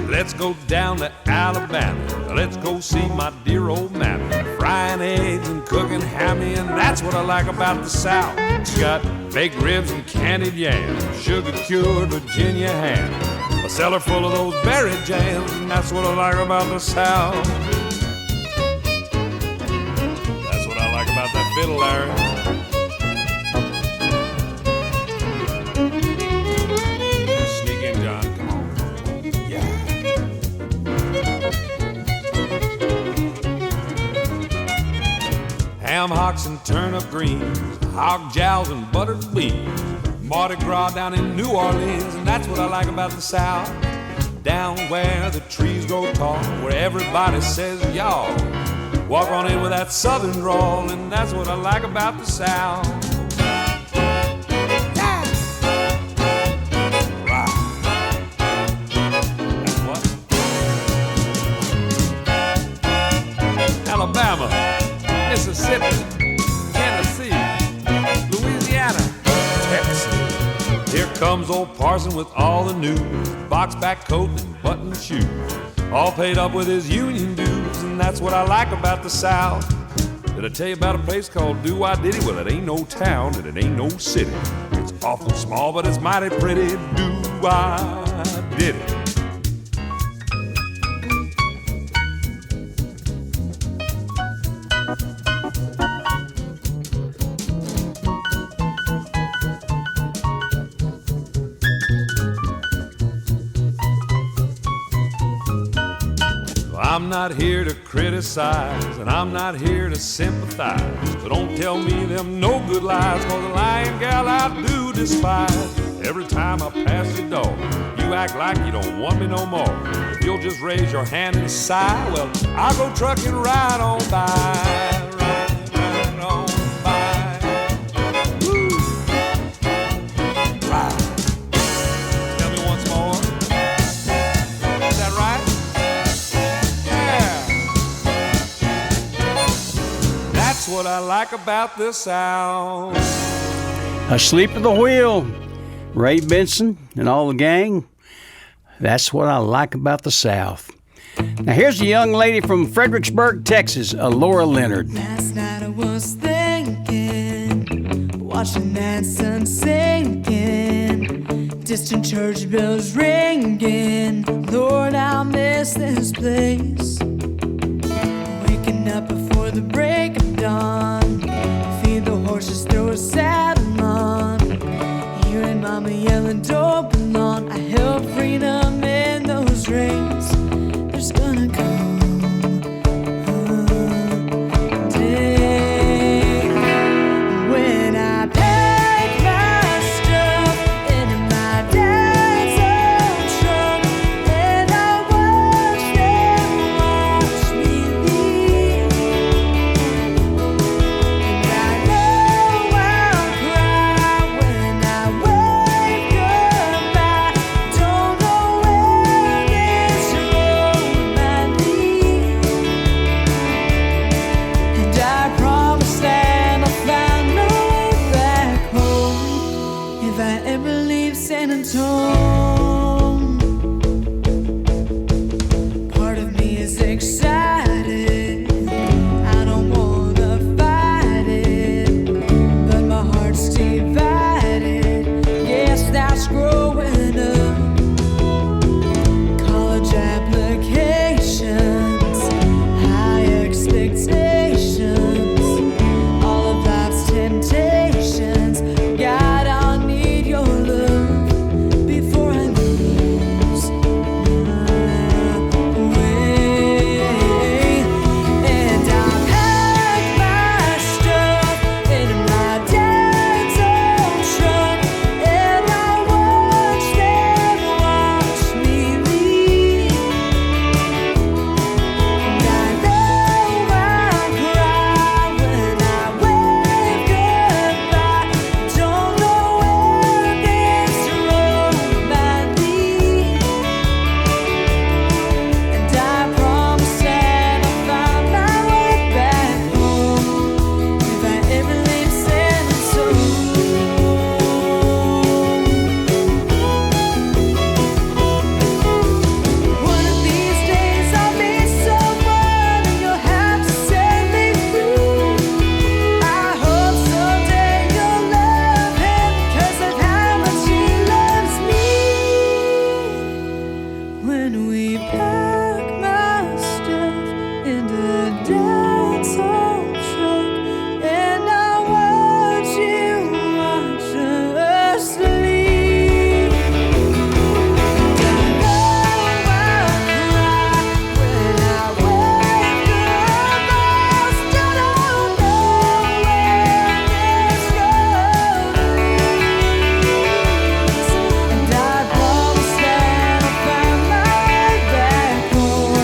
Let's go down to Alabama. Let's go see my dear old mammy. Frying eggs and cooking hammy, and that's what I like about the South. It's got baked ribs and candied yams, sugar-cured Virginia ham, a cellar full of those berry jams, and that's what I like about the South. That's what I like about that fiddle, Larry. Ham hocks and turnip greens, hog jowls and buttered beans, Mardi Gras down in New Orleans, and that's what I like about the South. Down where the trees grow tall, where everybody says y'all. Walk on in with that southern drawl, and that's what I like about the South. That's what? Alabama, Mississippi, Tennessee, Louisiana, Texas. Here comes old Parson with all the news, box-back coat and button shoes, all paid up with his union dues, and that's what I like about the South. Did I tell you about a place called Do-I-Diddy? Well, it ain't no town and it ain't no city. It's awful small, but it's mighty pretty. Do-I-Diddy. I'm not here to criticize, and I'm not here to sympathize, so don't tell me them no good lies, cause a lying gal I do despise. Every time I pass your door, you act like you don't want me no more. If you'll just raise your hand and sigh, well, I'll go trucking right on by. Right on by. Woo. Right. Tell me once more. Is that right? That's what I like about the South. Asleep at the wheel. Ray Benson and all the gang. That's what I like about the South. Now here's a young lady from Fredericksburg, Texas, Laura Leonard. Last night I was thinking, watching that sun sinking, distant church bells ringing. Lord, I'll miss this place. Waking up before the break of dawn, feed the horses, throw a saddle on, hearing mama yelling, don't belong. I held freedom in those reins. There's gonna come a day when I pack my stuff into my dad's old truck, and I watch them watch me leave. Antone. Part of me is excited. I don't wanna fight it, but my heart's divided. Yes, that's growing up. College applications, high expectations, all of life's temptations. God, I need your love before I lose my way. And I pack my stuff in my dad's old truck, and I watch them watch me leave. And I know I'll cry when I wave goodbye. Don't know where this road might lead. And I promise that I'll find my way back home if I ever leave San Antonio. One of these days I'll meet someone and you'll have to set me free. I hope someday you'll love him 'cause of how much he loves me. When we pack my stuff into Dad's old truck, and I watch you watch us leave. And I know I'll cry when I wave goodbye. Still don't know where this road leads. And I promise that I'll find my way back home.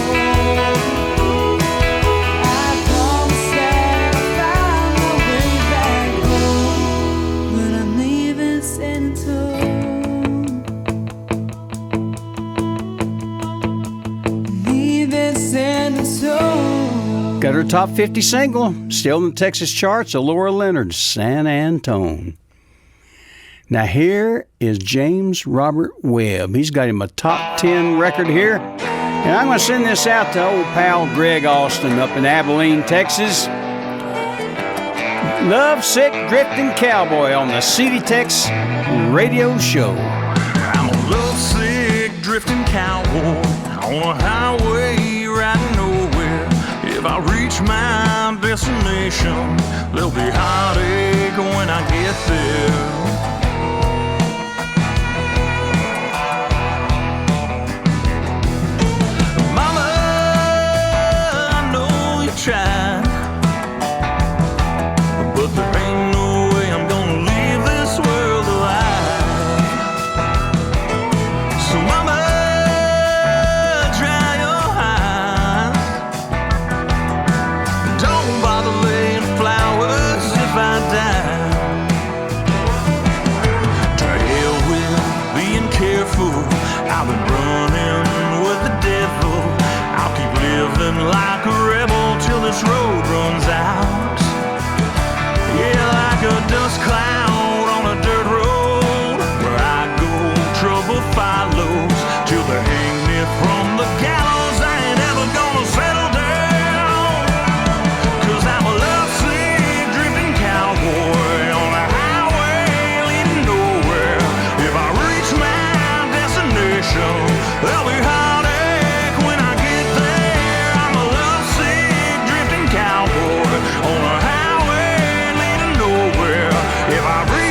I promise that I'll find my way back home when I'm leaving San Antonio. Leaving San Antonio. Got her top 50 single, still in the Texas charts, Laura Leonard, San Antone. Now here is James Robert Webb. He's got him a top 10 record here. And I'm going to send this out to old pal Greg Austin up in Abilene, Texas. Love Sick Drifting Cowboy on the CD TEX Radio Show. I'm a lovesick drifting cowboy on a highway riding nowhere. If I reach my destination, there'll be heartache when I get there. Mama, I know you tried, but there ain't no way I'm gonna leave this world alive. So mama, dry your eyes. Don't bother laying flowers if I die. To hell with being careful. I've been running with the devil. I'll keep living like a rebel till this road runs out. Yeah, like a dust cloud on a dirt road. Where I go, trouble follows. Till they hang me from the gallows, I ain't ever gonna settle down. 'Cause I'm a lovesick drifting cowboy on a highway leading nowhere. If I reach my destination, there'll be heartache when I get there. I'm a lovesick drifting cowboy on a highway leading nowhere. If I reach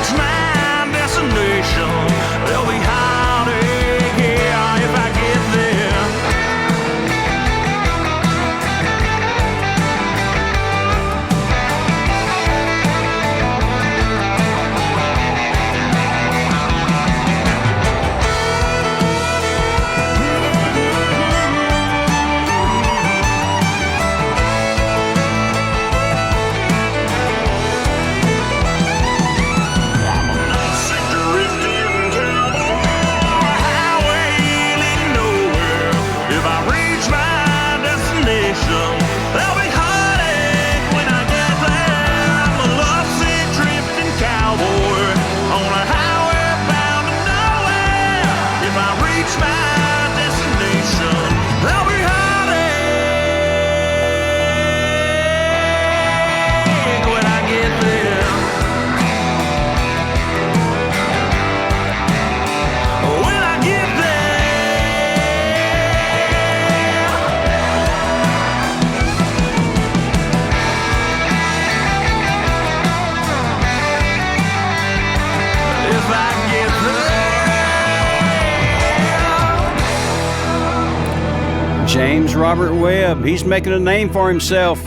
James Robert Webb. He's making a name for himself.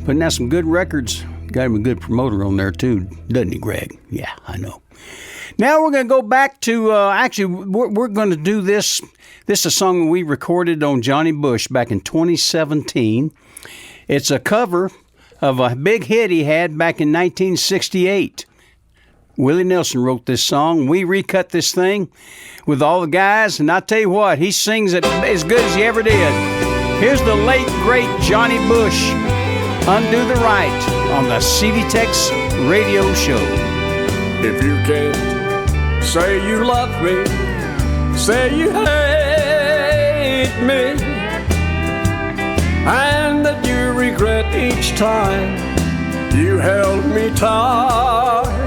Putting out some good records. Got him a good promoter on there, too. Doesn't he, Greg? Yeah, I know. Now we're going to go back to, we're going to do this. This is a song we recorded on Johnny Bush back in 2017. It's a cover of a big hit he had back in 1968. Willie Nelson wrote this song. We recut this thing with all the guys, and I tell you what, he sings it as good as he ever did. Here's the late, great Johnny Bush, Undo the Right, on the CD TEX Radio Show. If you can't say you love me, say you hate me, and that you regret each time you held me tight.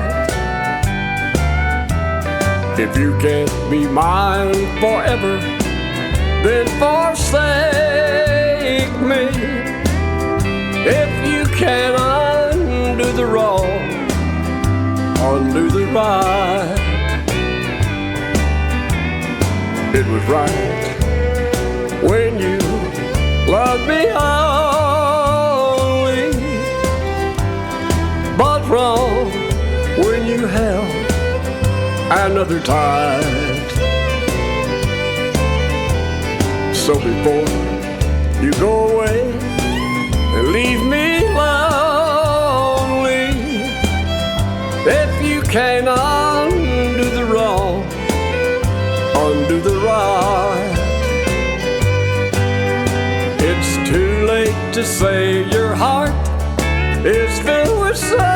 If you can't be mine forever, then forsake me. If you can undo the wrong, undo the right. It was right when you loved me only, but wrong when you held another tight. So before you go away and leave me lonely, if you can undo the wrong, undo the right. It's too late to say your heart is filled with sorrow.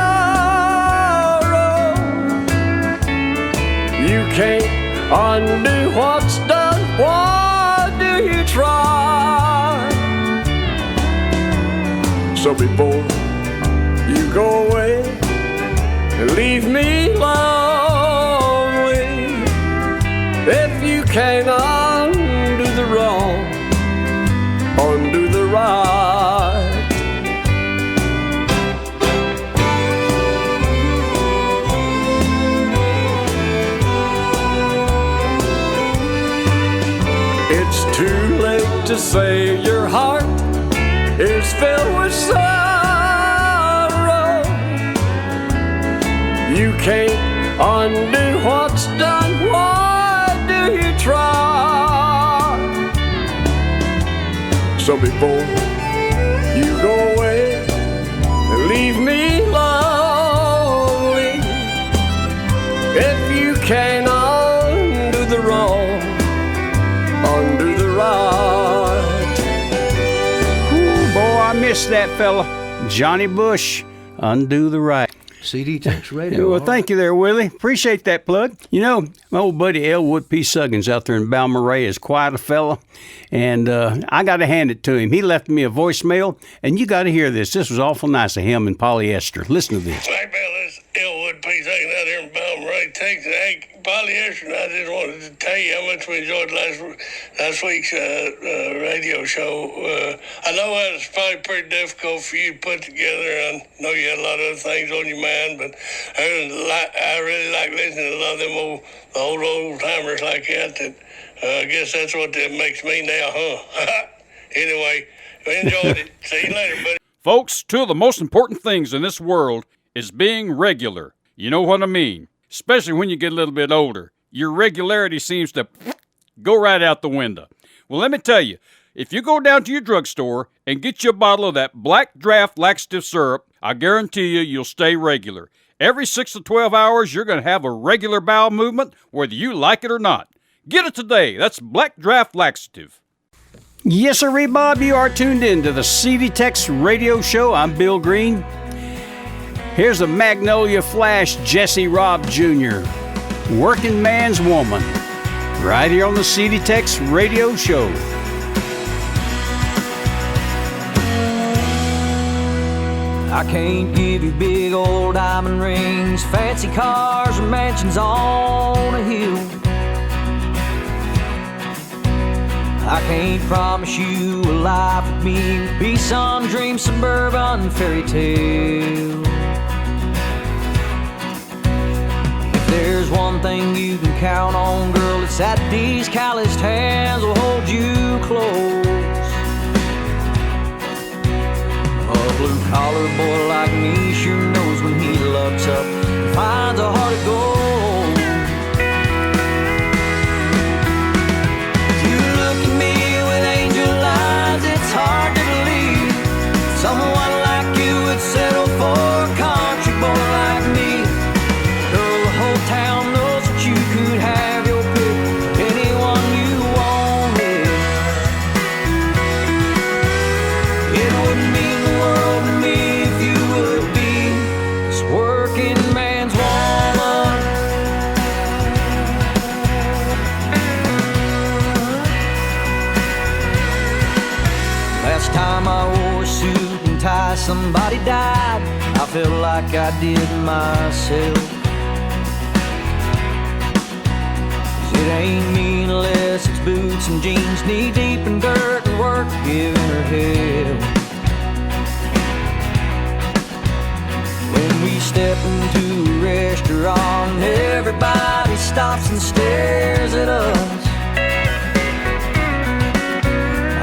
You can't undo what's done. Why do you try? So before you go away and leave me lonely, if you can undo the wrong, undo the right. It's too late to say your heart is filled with sorrow. You can't undo what's done. Why do you try? So before you go away and leave me lonely, if you can undo the wrong, undo the right. Ooh, boy, I miss that fella. Johnny Bush, Undo the Right. CD TEX Radio. Well, thank you there, Willie. Appreciate that plug. You know, my old buddy Elwood P. Suggins out there in Balmorhea is quite a fella, and I got to hand it to him. He left me a voicemail, and you got to hear this. This was awful nice of him and Polyester. Listen to this. Hey, Bill, this is Elwood P. Suggins out here in Balmorhea, Texas. Hey, Polyester, and I just wanted to tell you how much we enjoyed last week's radio show. I know it was probably pretty difficult for you to put together. I know you had a lot of other things on your mind, but I really like listening to a lot of them old timers like that. I guess that's what that makes me now, huh? Anyway, we enjoyed it. See you later, buddy. Folks, two of the most important things in this world is being regular. You know what I mean? Especially when you get a little bit older. Your regularity seems to go right out the window. Well, let me tell you, if you go down to your drugstore and get you a bottle of that Black Draft laxative syrup, I guarantee you'll stay regular. Every 6 to 12 hours, you're going to have a regular bowel movement, whether you like it or not. Get it today. That's Black Draft laxative. Yes, sir, Bob. You are tuned in to the CD TEX Radio Show. I'm Bill Green. Here's a Magnolia Flash Jesse Robb Jr., Working Man's Woman, right here on the CD TEX Radio Show. I can't give you big old diamond rings, fancy cars or mansions on a hill. I can't promise you a life with me would be some dream suburban fairy tale. If there's one thing you can count on, girl, it's that these calloused hands will hold you close. A blue-collar boy like me sure knows when he looks up and finds a heart of gold. You look at me with angel eyes, it's hard to believe someone like you would settle for a country boy like me. Girl, the whole town knows that you could have your pick of anyone you wanted. It wouldn't mean the world to me if you would be this working man's woman. Last time I wore a suit and tie, somebody died. I felt like I did myself. It ain't mean unless it's boots and jeans, knee deep in dirt and work giving her hell. When we step into a restaurant, everybody stops and stares at us.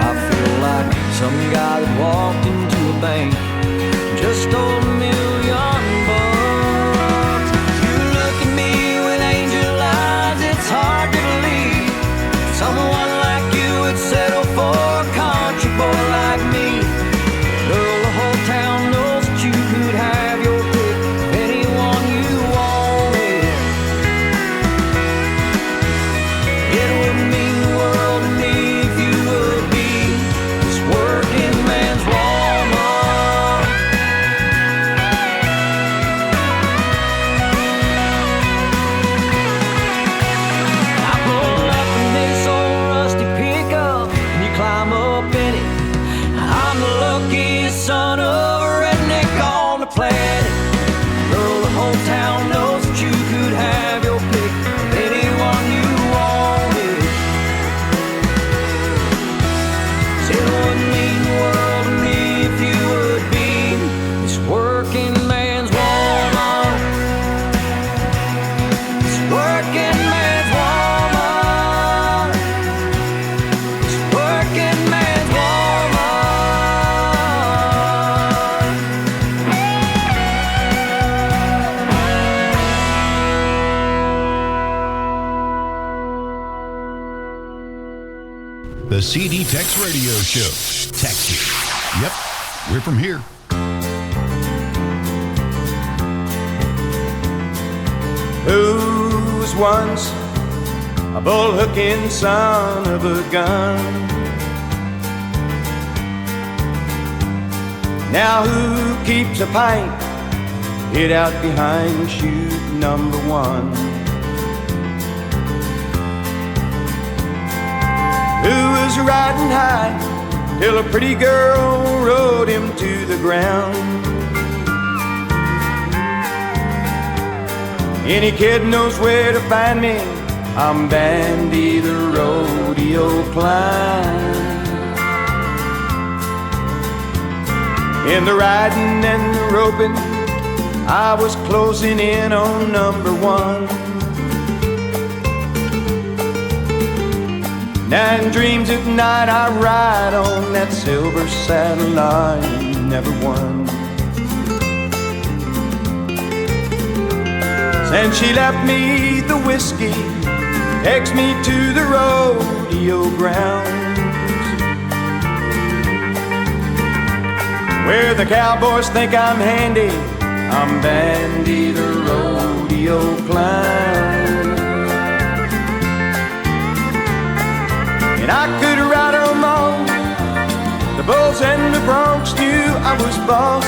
I feel like some guy that walked into a bank and just stole $1 million bucks. You look at me with angel eyes, it's hard to believe someone like you would settle for a country boy like me. Girl, the whole town knows that you could have your pick of anyone you wanted. It wouldn't mean the world to me if you would be this working man's woman. I pull up in this old rusty pickup and you climb up in it. I'm the luckiest son of a redneck on the planet. Girl, the whole town knows that you could have your pick of anyone you wanted. It wouldn't mean the world to me if you would be this working man's woman. This working man's woman. This working man's woman. The CD TEX Radio Show. Texas. Yep, we're from here. Who was once a bull-hooking son of a gun? Now who keeps a pint hid out behind chute number 1? Who was riding high till a pretty girl rode him to the ground? Any kid knows where to find me. I'm Bandy the rodeo clown. In the riding and the roping, I was closing in on number 1. Now in dreams at night I ride on that silver saddle I never won. Since she left me the whiskey, takes me to the rodeo grounds, where the cowboys think I'm handy. I'm Bandy the rodeo clown. And I could ride 'em all. The bulls and the broncs knew I was boss.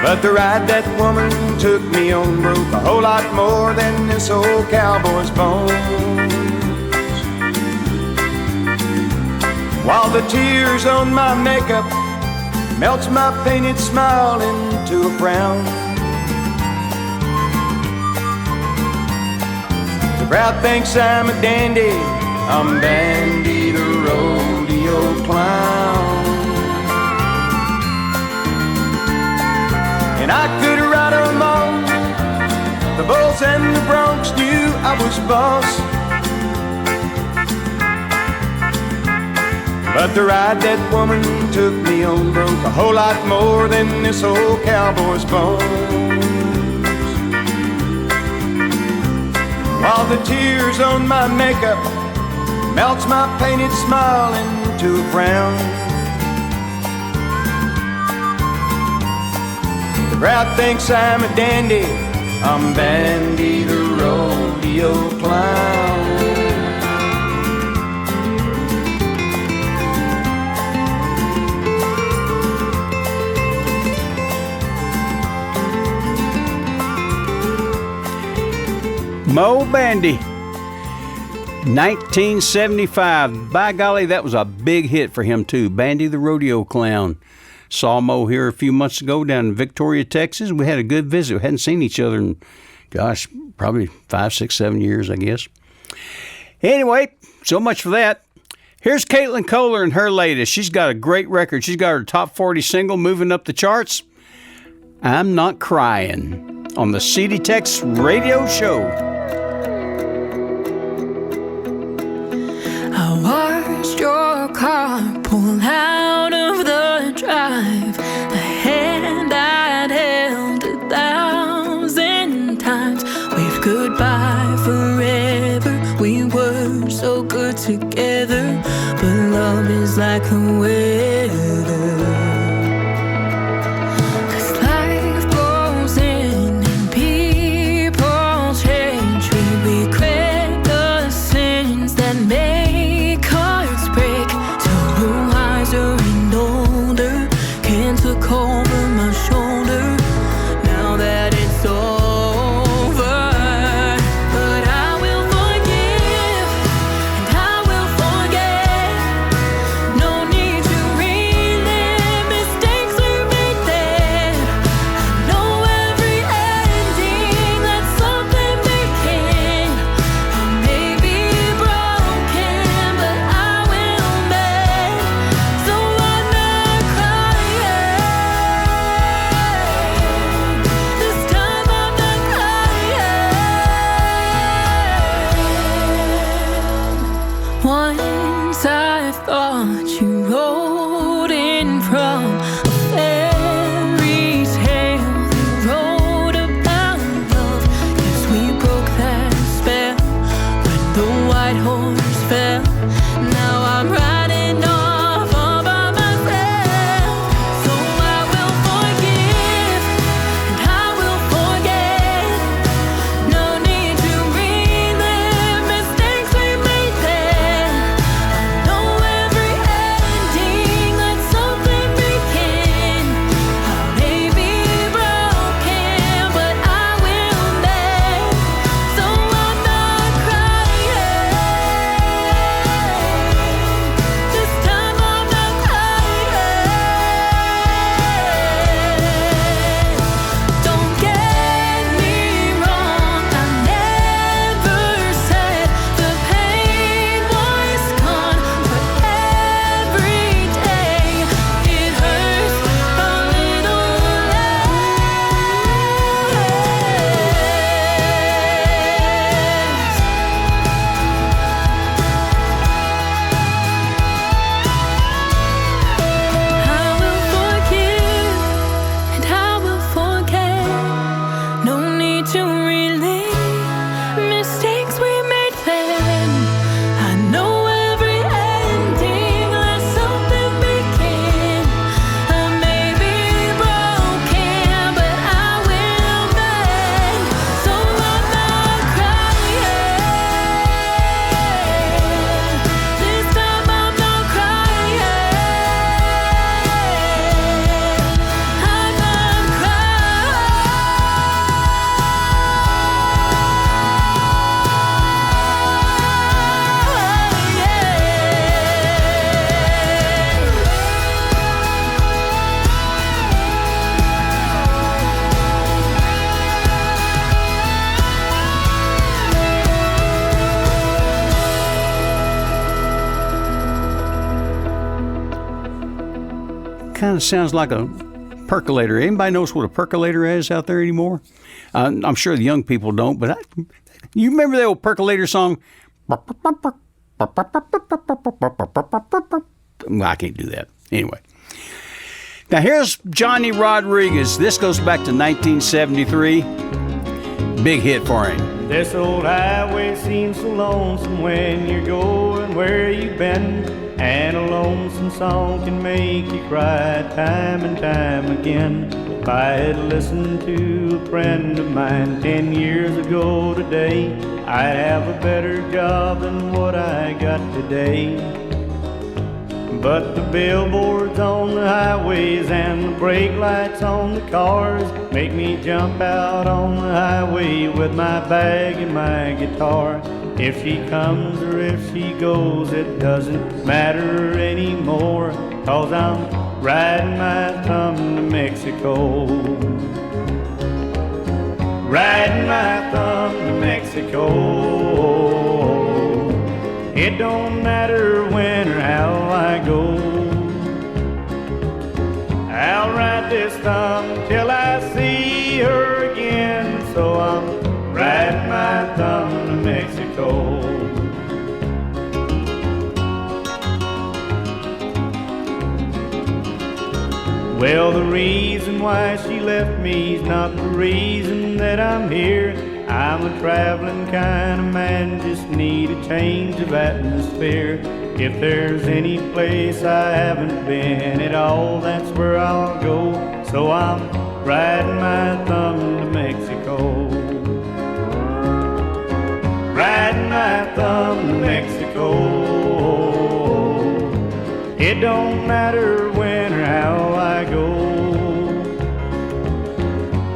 But the ride that woman took me on broke a whole lot more than this old cowboy's bones. While the tears on my makeup melts my painted smile into a frown. The crowd thinks I'm a dandy. I'm Bandy the rodeo clown. And I could ride 'em all, the bulls and was boss. But the ride that woman took me on broke a whole lot more than this old cowboy's bones. While the tears on my makeup melts my painted smile into a frown. The crowd thinks I'm a dandy, I'm Bandy the rodeo clown. Mo Bandy, 1975. By golly, that was a big hit for him, too. Bandy the Rodeo Clown. Saw Mo here a few months ago down in Victoria, Texas. We had a good visit. We hadn't seen each other in, gosh, probably 5, 6, 7 years, I guess. Anyway, so much for that. Here's Caitlin Kohler and her latest. She's got a great record. She's got her top 40 single moving up the charts. I'm Not Crying on the CD TEX Radio Show. I watched your car pull out of the drive. The hand I'd held 1,000 times. Waved goodbye forever. We were so good together. But love is like the weather. 'Cause life goes in and people change. We regret the sins that made look over my shoulder now that it's over. But I will forgive and I will forget. No need to relive mistakes we made then. I know every ending that's something making. I may be broken, but I will mend. So I'm not crying. Once I thought you rode in from a fairy tale that wrote about love. Yes, we broke that spell when the white horse fell. Now I'm riding off all by myself. So I will forgive and I will forget. No need to relive mistakes we made then. Know every ending that's something making. I may be broken, but I will mend. So I'm not crying. This time I'm not crying. Don't get me wrong, I never said the pain was gone. But every day it hurts a little I will forgive and I will forget. No need to relive mistakes we made then. I know every ending has something making. I may be broken, but I will mend. So I'm not crying. This time I'm not crying. I'm not Kind of sounds like a percolator. Anybody knows what a percolator is out there anymore? I'm sure the young people don't, but You remember the old Percolator song? I can't do that. Anyway. Now here's Johnny Rodriguez. This goes back to 1973. Big hit for him. This old highway seems so lonesome when you're going where you've been. And a lonesome song can make you cry time and time again. If I had listened to a friend of mine 10 years ago today, I'd have a better job than what I got today. But the billboards on the highways and the brake lights on the cars make me jump out on the highway with my bag and my guitar. If she comes or if she goes, it doesn't matter anymore, 'cause I'm riding my thumb to Mexico. Riding my thumb to Mexico. It don't matter when or how I go. I'll ride this thumb till I see her again. So I'm riding my thumb to Mexico. Well, the reason why she left me's not the reason that I'm here. I'm a traveling kind of man, just need a change of atmosphere. If there's any place I haven't been at all, that's where I'll go. So I'm riding my thumb to Mexico. Riding my thumb to Mexico. It don't matter when or how I go.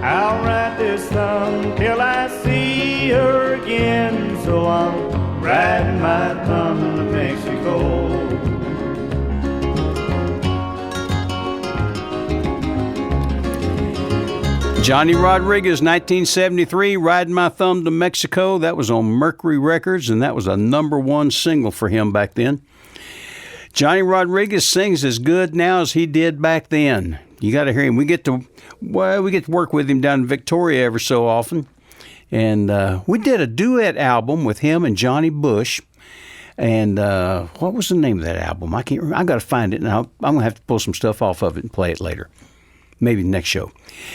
I'll ride this thumb till I see her again. So I'm riding my thumb to Mexico. Johnny Rodriguez, 1973, Riding My Thumb to Mexico. That was on Mercury Records, and that was a #1 single for him back then. Johnny Rodriguez sings as good now as he did back then. You got to hear him. We get to work with him down in Victoria every so often. And we did a duet album with him and Johnny Bush. And what was the name of that album? I can't remember. I got to find it now. I'm going to have to pull some stuff off of it and play it later. Maybe the next show.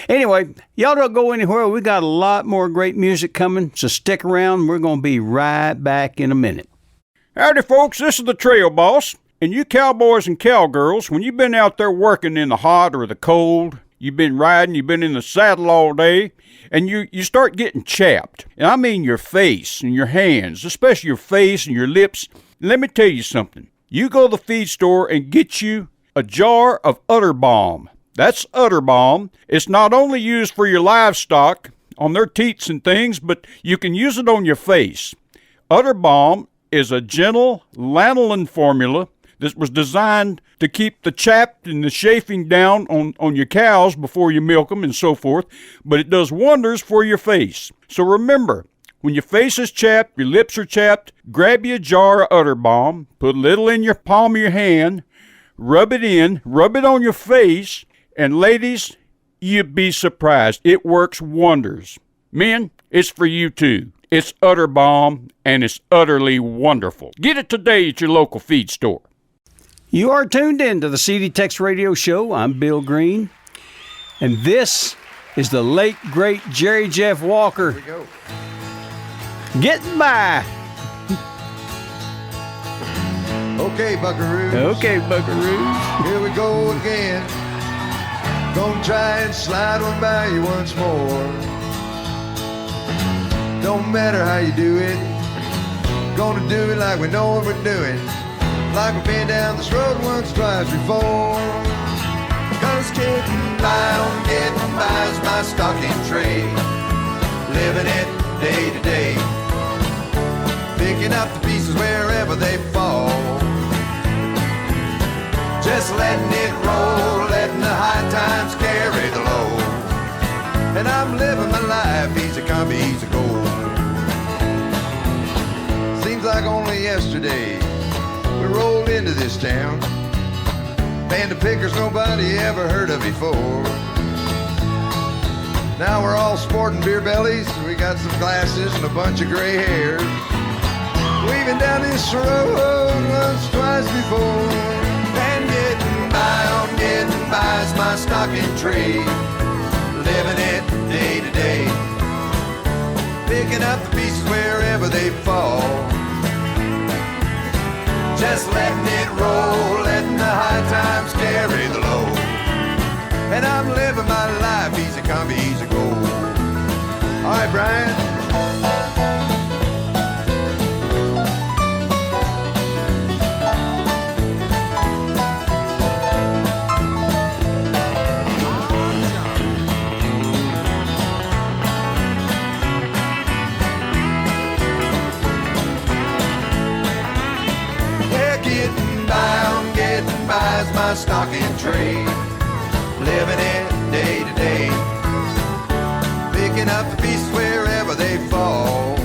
Anyway, y'all don't go anywhere. We got a lot more great music coming, so stick around. We're going to be right back in a minute. Howdy, folks. This is the Trail Boss. And you cowboys and cowgirls, when you've been out there working in the hot or the cold, you've been riding, you've been in the saddle all day, and you start getting chapped. And I mean your face and your hands, especially your face and your lips. Let me tell you something. You go to the feed store and get you a jar of Udder Balm. That's Udder Balm. It's not only used for your livestock on their teats and things, but you can use it on your face. Udder Balm is a gentle lanolin formula that was designed to keep the chapped and the chafing down on your cows before you milk them and so forth, but it does wonders for your face. So remember, when your face is chapped, your lips are chapped, grab you a jar of Udder Balm, put a little in your palm of your hand, rub it on your face, and ladies, you'd be surprised. It works wonders. Men, it's for you too. It's Udder Balm, and it's utterly wonderful. Get it today at your local feed store. You are tuned in to the CD TEX Radio Show. I'm Bill Green. And this is the late, great Jerry Jeff Walker. Here we go. Getting by. Okay, buckaroos. Okay, buckaroos. Here we go again. Gonna try and slide one by you once more. Don't matter how you do it. Gonna do it like we know what we're doing. Like we've been down this road once, twice before. Cause getting by on getting by is my stock in trade. Living it day to day. Picking up the pieces wherever they fall. Just letting it roll, letting the high times carry the low. And I'm living my life, easy come, easy go. Seems like only yesterday we rolled into this town. Band of pickers nobody ever heard of before. Now we're all all sporting beer bellies. We got some glasses and a bunch of gray hairs. Weaving down this road once, twice before. And getting by is my stock in trade. Living it day to day. Picking up the pieces wherever they fall. Just letting it roll, letting the high times carry the low. And I'm living my life easy come, easy go. All right, Brian. Getting by is my stock in trade. Living it day to day. Picking up the pieces wherever they fall.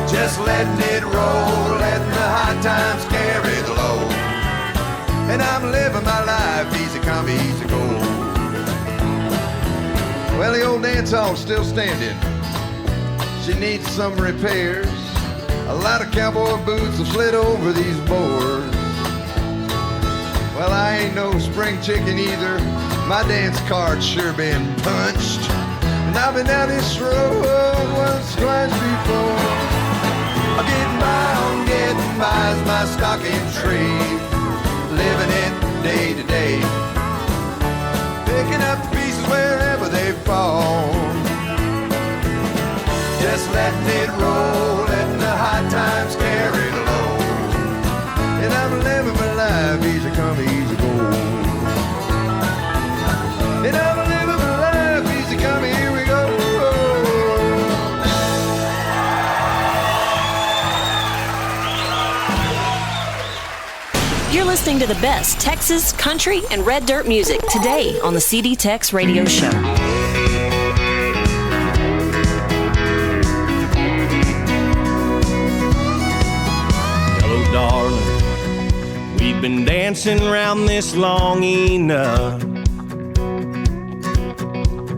Just letting it roll, letting the high times carry the low. And I'm living my life easy come, easy go. Well, the old dance hall's still standing. She needs some repairs. A lot of cowboy boots have slid over these boards. Well, I ain't no spring chicken either. My dance card's sure been punched. And I've been down this road once, twice before. I'm getting by is my stock in trade. Living it day to day. Picking up the pieces wherever they fall. Just letting it roll, letting the high times carry the low. And I'm living my life easy come, easy go. And I'm living my life easy come, here we go. You're listening to the best Texas, country, and red dirt music today on the CD TEX Radio Show. Darling, we've been dancing around this long enough.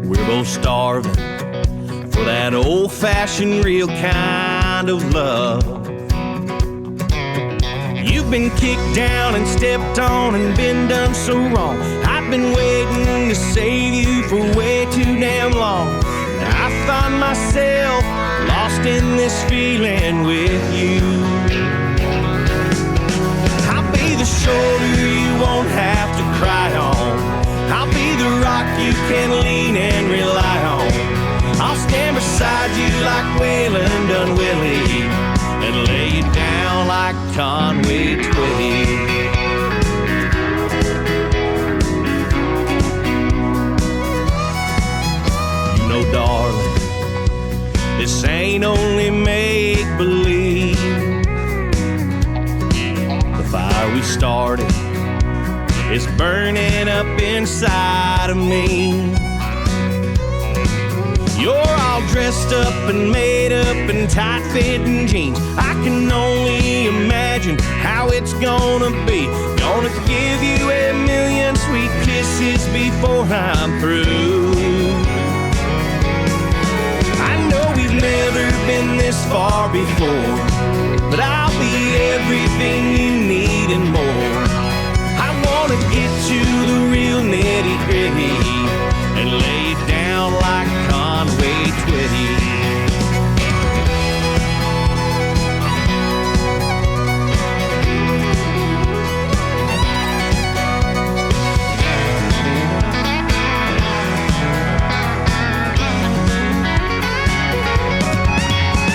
We're both starving for that old-fashioned real kind of love. You've been kicked down and stepped on and been done so wrong. I've been waiting to save you for way too damn long. I find myself lost in this feeling with you. The shoulder you won't have to cry on. I'll be the rock you can lean and rely on. I'll stand beside you like Waylon done Willie and lay you down like Conway Twitty. You know, darling, this ain't only make-believe. Fire we started is burning up inside of me. You're all dressed up and made up in tight-fitting jeans. I can only imagine how it's gonna be. Gonna give you a million sweet kisses before I'm through. I know we've never been this far before, but I'll be everything you need and more. I wanna get to the real nitty-gritty and lay it down like Conway Twitty.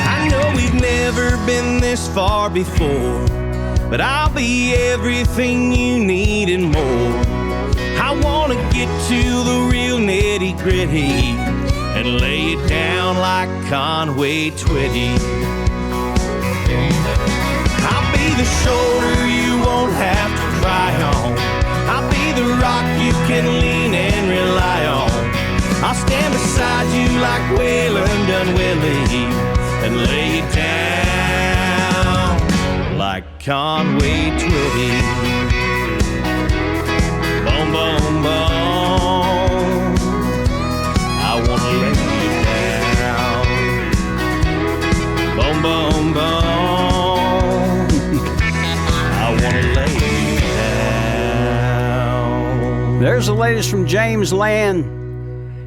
I know we've never been this far before, but I'll be everything you need and more. I wanna get to the real nitty-gritty and lay it down like Conway Twitty. I'll be the shoulder you won't have to cry on. I'll be the rock you can lean and rely on. I'll stand beside you like Waylon done Willie and lay it down like Conway Twitty. Boom, boom, boom. There's the latest from James Land.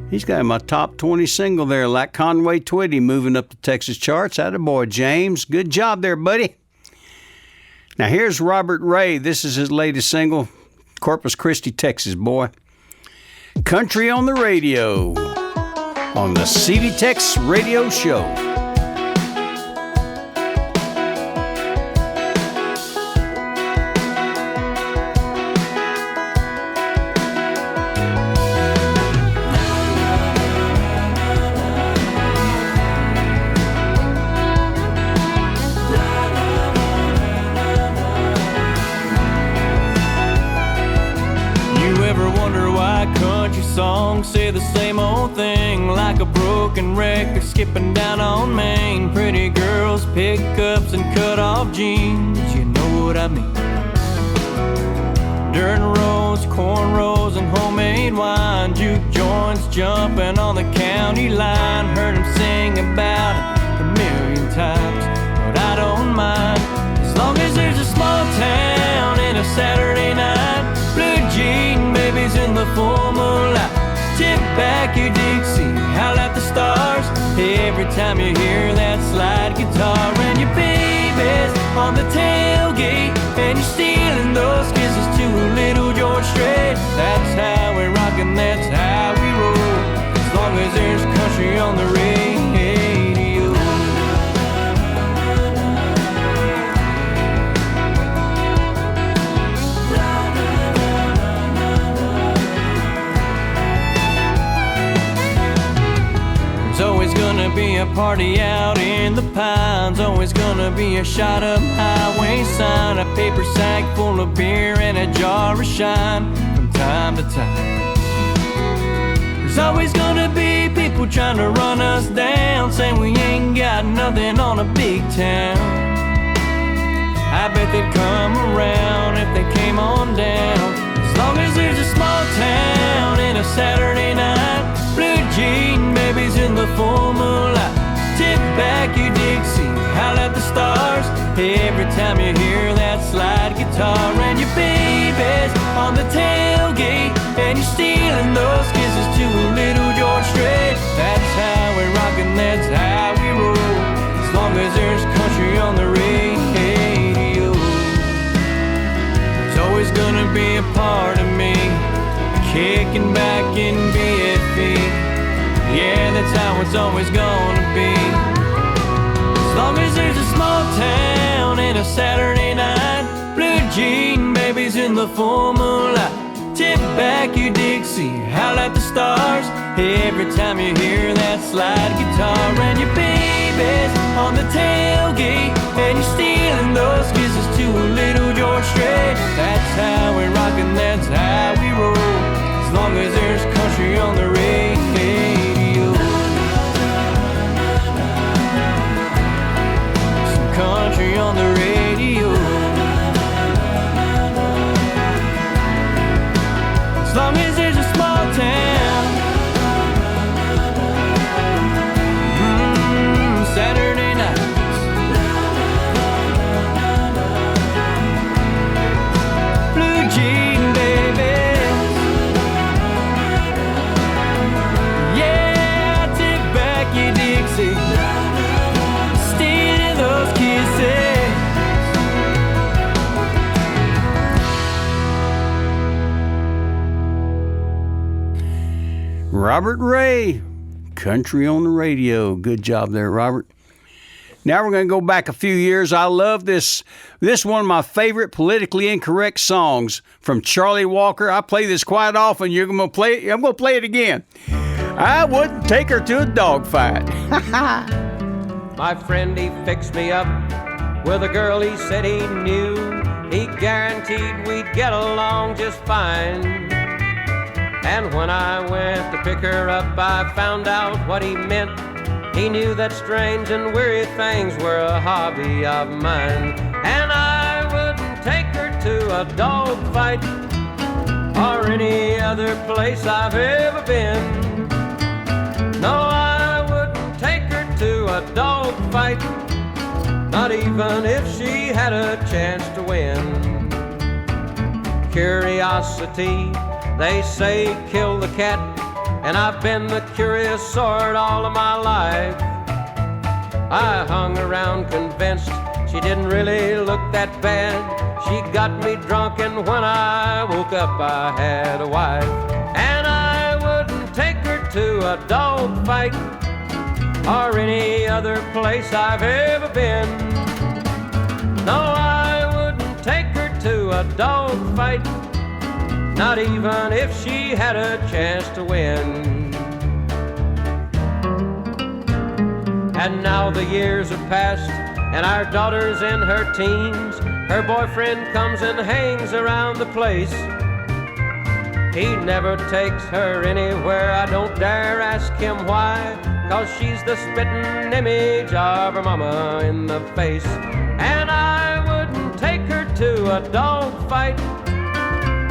He's got him a top 20 single there, like Conway Twitty, moving up the Texas charts. Attaboy, James. Good job there, buddy. Now here's Robert Ray. This is his latest single, Corpus Christi, Texas, boy. Country on the Radio on the CD TEX Radio Show. Songs say the same old thing, like a broken record skipping down on Main. Pretty girls, pickups, and cut-off jeans, you know what I mean. Dirt roads, cornrows, and homemade wine. Juke joints jumping on the county line. Heard him sing about it a million times, but I don't mind, as long as there's a small town and a Saturday night. Blue jean babies in the full moonlight. Tip back your Dixie, howl at the stars. Every time you hear that slide guitar. And your baby's on the tailgate, and you're stealing those kisses to a little George Strait. That's how we rock and that's how we roll, as long as there's country on the radio. There's always gonna be a party out in the pines. Always gonna be a shot up highway sign. A paper sack full of beer and a jar of shine from time to time. There's always gonna be people trying to run us down, saying we ain't got nothing on a big town. I bet they'd come around if they came on down, as long as there's a small town and a Saturday night. Blue jean babies in the full moonlight. Tip back your Dixie, howl at the stars. Every time you hear that slide guitar. And your baby's on the tailgate, and you're stealing those kisses to a little George Strait. That's how we rock and that's how we roll, as long as there's country on the radio. There's always gonna be a part of me kicking back in BFE. Yeah, that's how it's always gonna be, as long as there's a small town and a Saturday night. Blue jean babies in the full moonlight. Tip back your Dixie, howl at the stars. Every time you hear that slide guitar. And your baby's on the tailgate, and you're stealing those kisses to a little George Strait. That's how we rock and that's how we roll, as long as there's country on the radio. Some country on the radio, as long as there's a small town. Saturday nights, blue jean babies. Yeah, tip back your Dixie, stealing those kisses. Robert Ray, Country on the Radio. Good job there, Robert. Now we're going to go back a few years. I love this. This is one of my favorite politically incorrect songs from Charlie Walker. I play this quite often. You're going to play it. I'm going to play it again. I wouldn't take her to a dog fight. My friend, he fixed me up with a girl he said he knew. He guaranteed we'd get along just fine. And when I went to pick her up, I found out what he meant. He knew that strange and weary things were a hobby of mine. And I wouldn't take her to a dog fight or any other place I've ever been. No, I wouldn't take her to a dog fight, not even if she had a chance to win. Curiosity They say kill the cat, and I've been the curious sort all of my life. I hung around convinced she didn't really look that bad. She got me drunk, and when I woke up I had a wife. And I wouldn't take her to a dog fight or any other place I've ever been. No, I wouldn't take her to a dog fight, not even if she had a chance to win. And now the years have passed, and our daughter's in her teens. Her boyfriend comes and hangs around the place. He never takes her anywhere, I don't dare ask him why, 'cause she's the spitting image of her mama in the face. And I wouldn't take her to a dog fight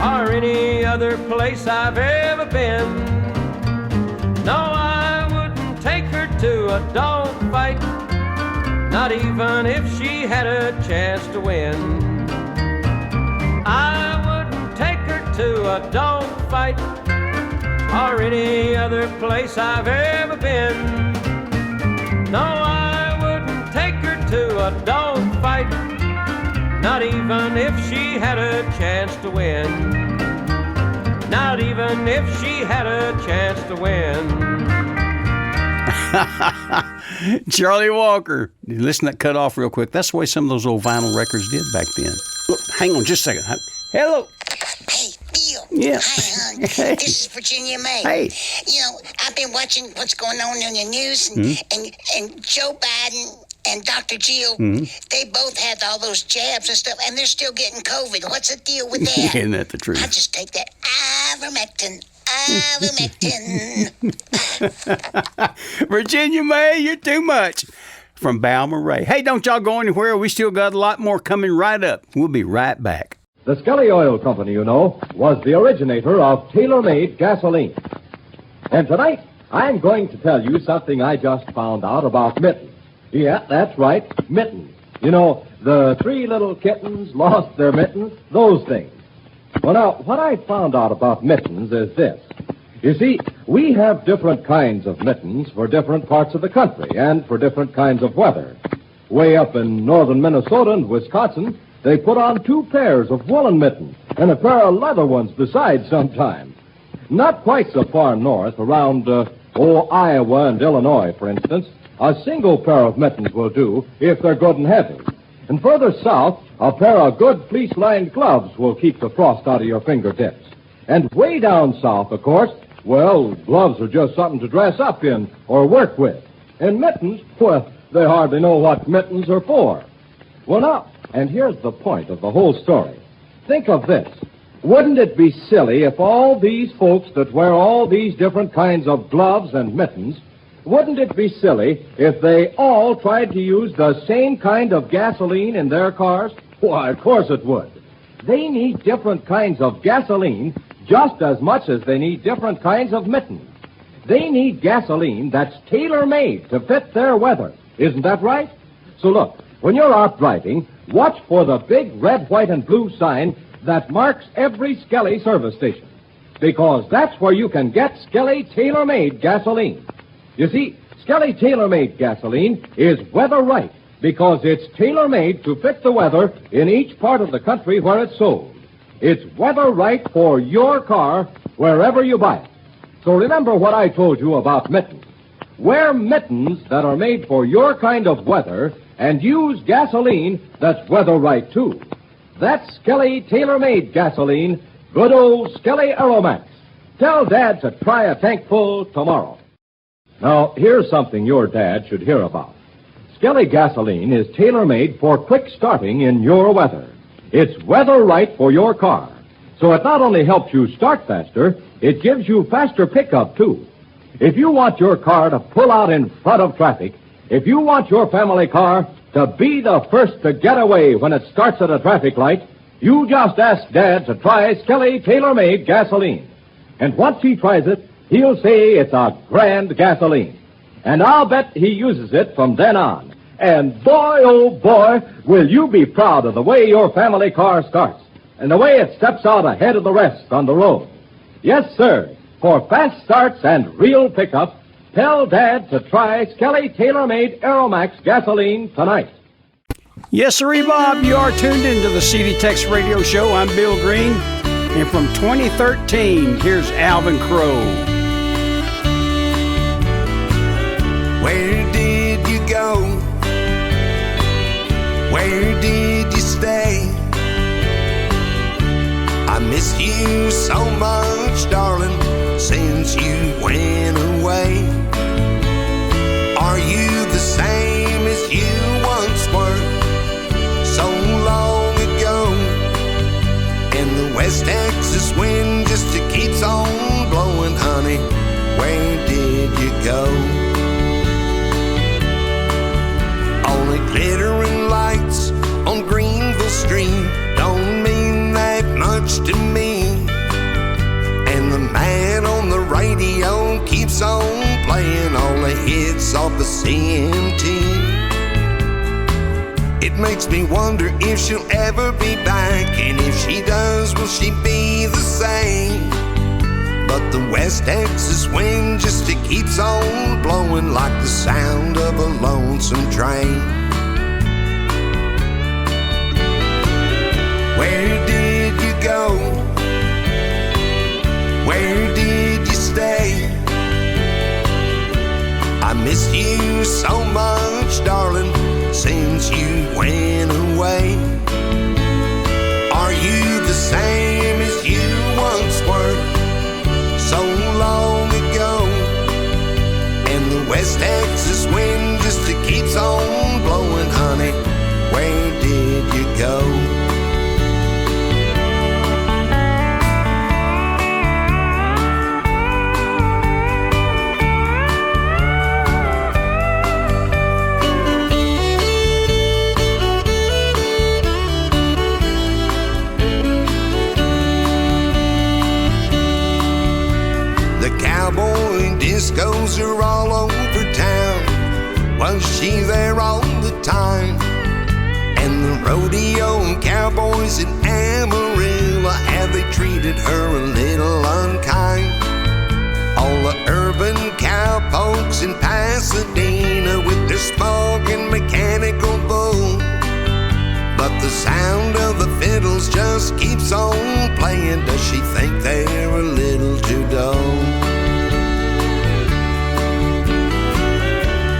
or any other place I've ever been. No, I wouldn't take her to a dog fight, not even if she had a chance to win. I wouldn't take her to a dog fight or any other place I've ever been. No, I wouldn't take her to a dog fight, not even if she had a chance to win. Not even if she had a chance to win. Charlie Walker. Listen to that cut off real quick. That's the way some of those old vinyl records did back then. Look, hang on just a second. Hello. Hey, Bill. Yeah. Hi, hon. Hey. This is Virginia May. Hey. You know, I've been watching what's going on in the news, and Joe Biden and Dr. Jill, they both had all those jabs and stuff, and they're still getting COVID. What's the deal with that? Isn't that the truth? I just take that ivermectin. Virginia May, you're too much. From Balmer Ray. Hey, don't y'all go anywhere. We still got a lot more coming right up. We'll be right back. The Skelly Oil Company, you know, was the originator of tailor-made gasoline. And tonight, I'm going to tell you something I just found out about mittens. Yeah, that's right, mittens. You know, the 3 little kittens lost their mittens, those things. Well, now, what I found out about mittens is this. You see, we have different kinds of mittens for different parts of the country and for different kinds of weather. Way up in northern Minnesota and Wisconsin, they put on 2 pairs of woolen mittens and a pair of leather ones besides sometimes. Not quite so far north, around, Iowa and Illinois, for instance, a single pair of mittens will do if they're good and heavy. And further south, a pair of good fleece-lined gloves will keep the frost out of your fingertips. And way down south, of course, well, gloves are just something to dress up in or work with. And mittens, well, they hardly know what mittens are for. Well, now, and here's the point of the whole story. Think of this. Wouldn't it be silly if all these folks that wear all these different kinds of gloves and mittens, wouldn't it be silly if they all tried to use the same kind of gasoline in their cars? Why, of course it would. They need different kinds of gasoline just as much as they need different kinds of mittens. They need gasoline that's tailor-made to fit their weather. Isn't that right? So look, when you're out driving, watch for the big red, white, and blue sign that marks every Skelly service station, because that's where you can get Skelly tailor-made gasoline. You see, Skelly tailor-made gasoline is weather right because it's tailor-made to fit the weather in each part of the country where it's sold. It's weather right for your car wherever you buy it. So remember what I told you about mittens. Wear mittens that are made for your kind of weather and use gasoline that's weather right, too. That's Skelly tailor-made gasoline, good old Skelly Aeromax. Tell Dad to try a tank full tomorrow. Now, here's something your dad should hear about. Skelly gasoline is tailor-made for quick starting in your weather. It's weather right for your car. So it not only helps you start faster, it gives you faster pickup, too. If you want your car to pull out in front of traffic, if you want your family car to be the first to get away when it starts at a traffic light, you just ask Dad to try Skelly tailor-made gasoline. And once he tries it, he'll say it's a grand gasoline. And I'll bet he uses it from then on. And boy, oh boy, will you be proud of the way your family car starts and the way it steps out ahead of the rest on the road. Yes, sir. For fast starts and real pickup, tell Dad to try Skelly Tailor-Made Aeromax gasoline tonight. Yes, sir, Bob. You are tuned into the CD TEX Radio Show. I'm Bill Green. And from 2013, here's Alvin Crow. Where did you go? Where did you stay? I miss you so much, darling, since you went away. Are you the same as you once were so long ago? And the West Texas wind just keeps on blowing, honey. Where did you go? Only glittering lights on Greenville Street don't mean that much to me. And the man on the radio keeps on playing all the hits off the CMT. It makes me wonder if she'll ever be back, and if she does, will she be the same? But the West Texas wind just keeps on blowing like the sound of a lonesome train. Where did you go? Where did you stay? I miss you so much, darling, since you went away. Are you the same as you once were so long ago? And the West Texas wind just keeps on blowing, honey. Where did you go? Cowboy discos are all over town. Was she there all the time? And the rodeo cowboys in Amarillo, have they treated her a little unkind? All the urban cowpokes in Pasadena with their smoking mechanical bull. But the sound of the fiddles just keeps on playing. Does she think they're a little too dull?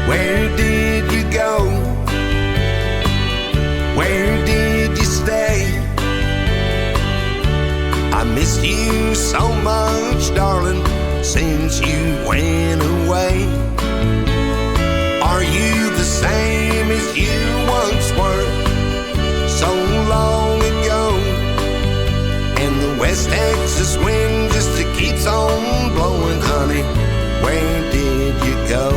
Where did you go? Where did you stay? I miss you so much, darling, since you went away. Are you the same as you once were so long ago? And the West Texas wind just keeps on blowing, honey. Where did you go?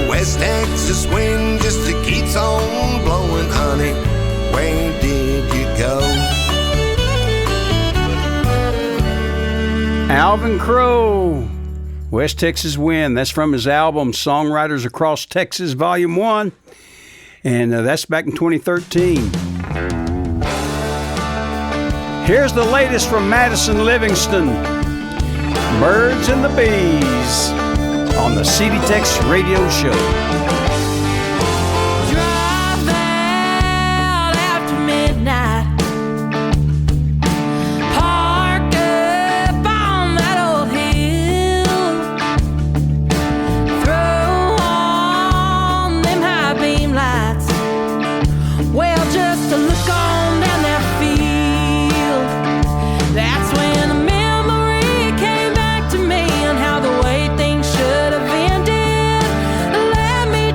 West Texas wind just keeps on blowing, honey. Where did you go? Alvin Crow, West Texas Wind. That's from his album Songwriters Across Texas Volume 1. And that's back in 2013. Here's the latest from Madison Livingston. Birds and the Bees on the CD TEX Radio Show. Drive out after midnight, park up on that old hill, throw on them high beam lights, well, just to look on down that field. That's when a memory came back to me, and how the way things should have ended led me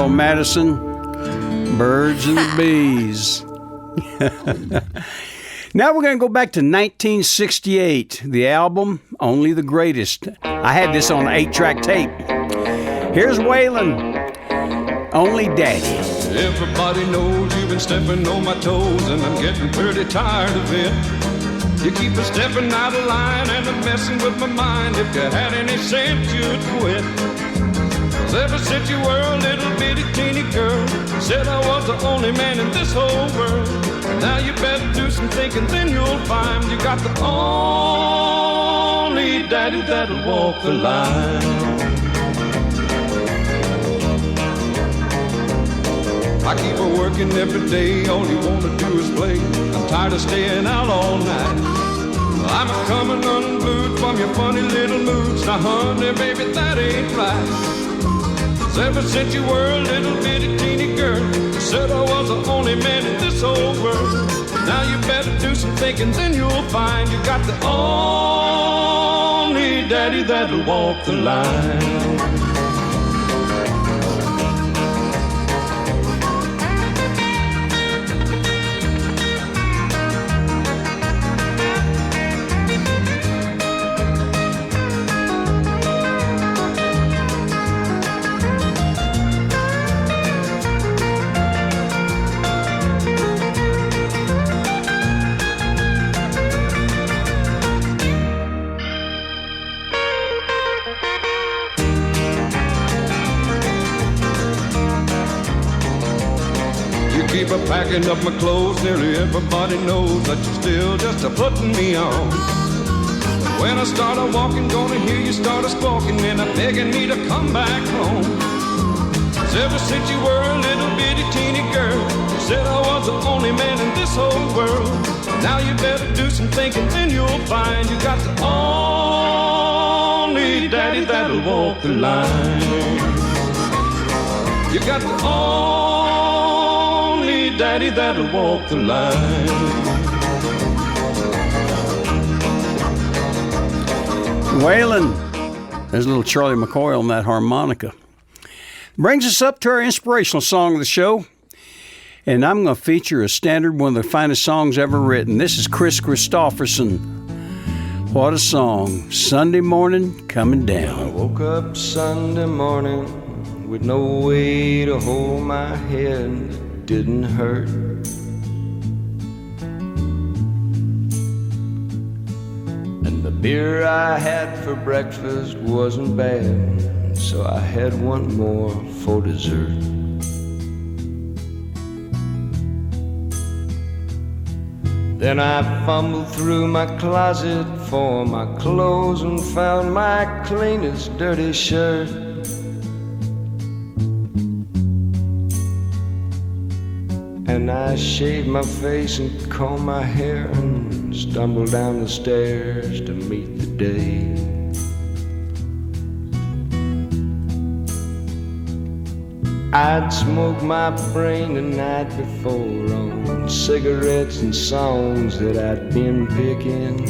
Carl Madison, Birds and the Bees. Now we're going to go back to 1968, the album Only the Greatest. I had this on an 8-track tape. Here's Waylon, Only Daddy. Everybody knows you've been stepping on my toes, and I'm getting pretty tired of it. You keep a stepping out of line and I'm messing with my mind. If you had any sense, you'd quit. 'Cause ever since you were a little bitty teeny girl, you said I was the only man in this whole world. Now you better do some thinking, then you'll find you got the only daddy that'll walk the line. I keep her working every day, all you wanna do is play. I'm tired of staying out all night. I'm a coming unglued from your funny little moods. Now honey, baby, that ain't right. 'Cause ever since you were a little bitty teeny girl, you said I was the only man in this whole world. Now you better do some thinking, then you'll find you got the only daddy that'll walk the line. Keep a packing up my clothes, nearly everybody knows that you're still just a putting me on. When I start a walking, gonna hear you start a squawking and a begging me to come back home. 'Cause ever since you were a little bitty teeny girl, you said I was the only man in this whole world. Now you better do some thinking, then you'll find you got the only daddy that'll walk the line. You got the only daddy that'll walk the line. Waylon, there's a little Charlie McCoy on that harmonica. Brings us up to our inspirational song of the show. And I'm going to feature a standard, one of the finest songs ever written. This is Chris Christopherson. What a song. Sunday morning coming down. I woke up Sunday morning with no way to hold my head. It didn't hurt. And the beer I had for breakfast wasn't bad, so I had one more for dessert. Then I fumbled through my closet for my clothes and found my cleanest dirty shirt. And I shaved my face and combed my hair and stumbled down the stairs to meet the day. I'd smoked my brain the night before on cigarettes and songs that I'd been picking.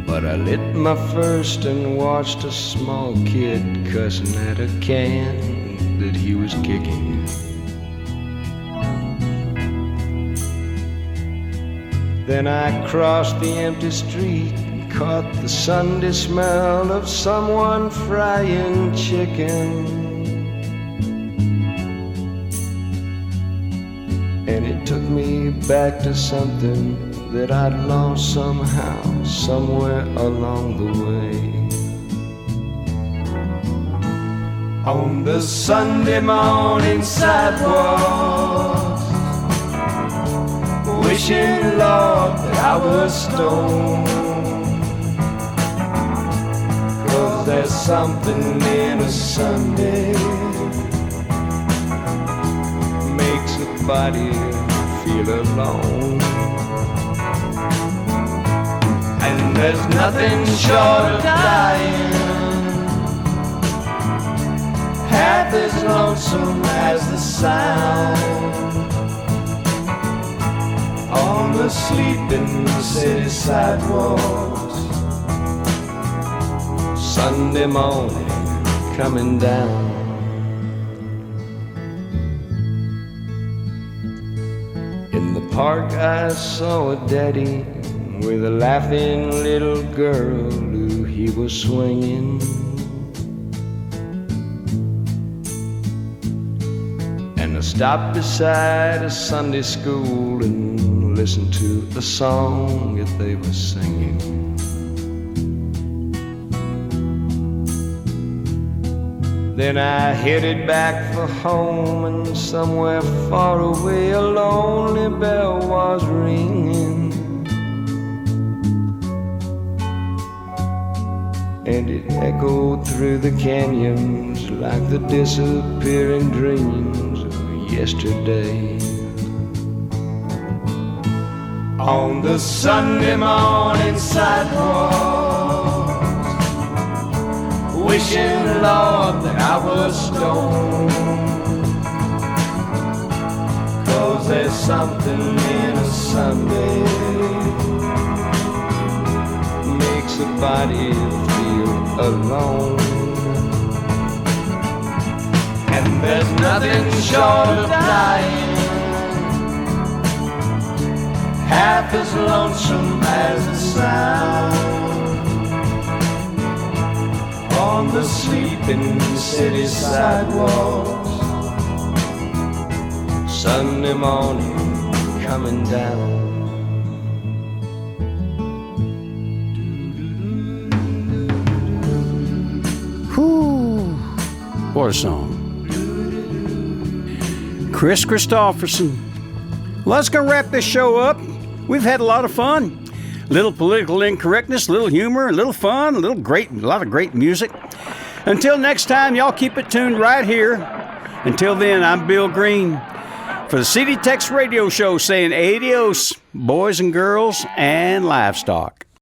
But I lit my first and watched a small kid cussing at a can that he was kicking. Then I crossed the empty street, caught the Sunday smell of someone frying chicken. And it took me back to something that I'd lost somehow, somewhere along the way. On the Sunday morning sidewalk, wishing, Lord, that I was stoned. 'Cause there's something in a Sunday makes a body feel alone. And there's nothing short of dying half as lonesome as the sound on the sleeping city sidewalks. Sunday morning coming down. In the park I saw a daddy with a laughing little girl who he was swinging. And I stopped beside a Sunday school and listened to the song that they were singing. Then I headed back for home, and somewhere far away a lonely bell was ringing. And it echoed through the canyons like the disappearing dreams of yesterday. On the Sunday morning sidewalk, wishing, Lord, that I was stoned. 'Cause there's something in a Sunday makes a body feel alone. And there's nothing short of dying half as lonesome as the sound on the sleeping city sidewalks. Sunday morning coming down. Whew. What a song. Chris Christopherson. Let's go wrap this show up. We've had a lot of fun. Little political incorrectness, little humor, a little fun, a lot of great music. Until next time, y'all keep it tuned right here. Until then, I'm Bill Green for the CD TEX Radio Show saying adios, boys and girls and livestock.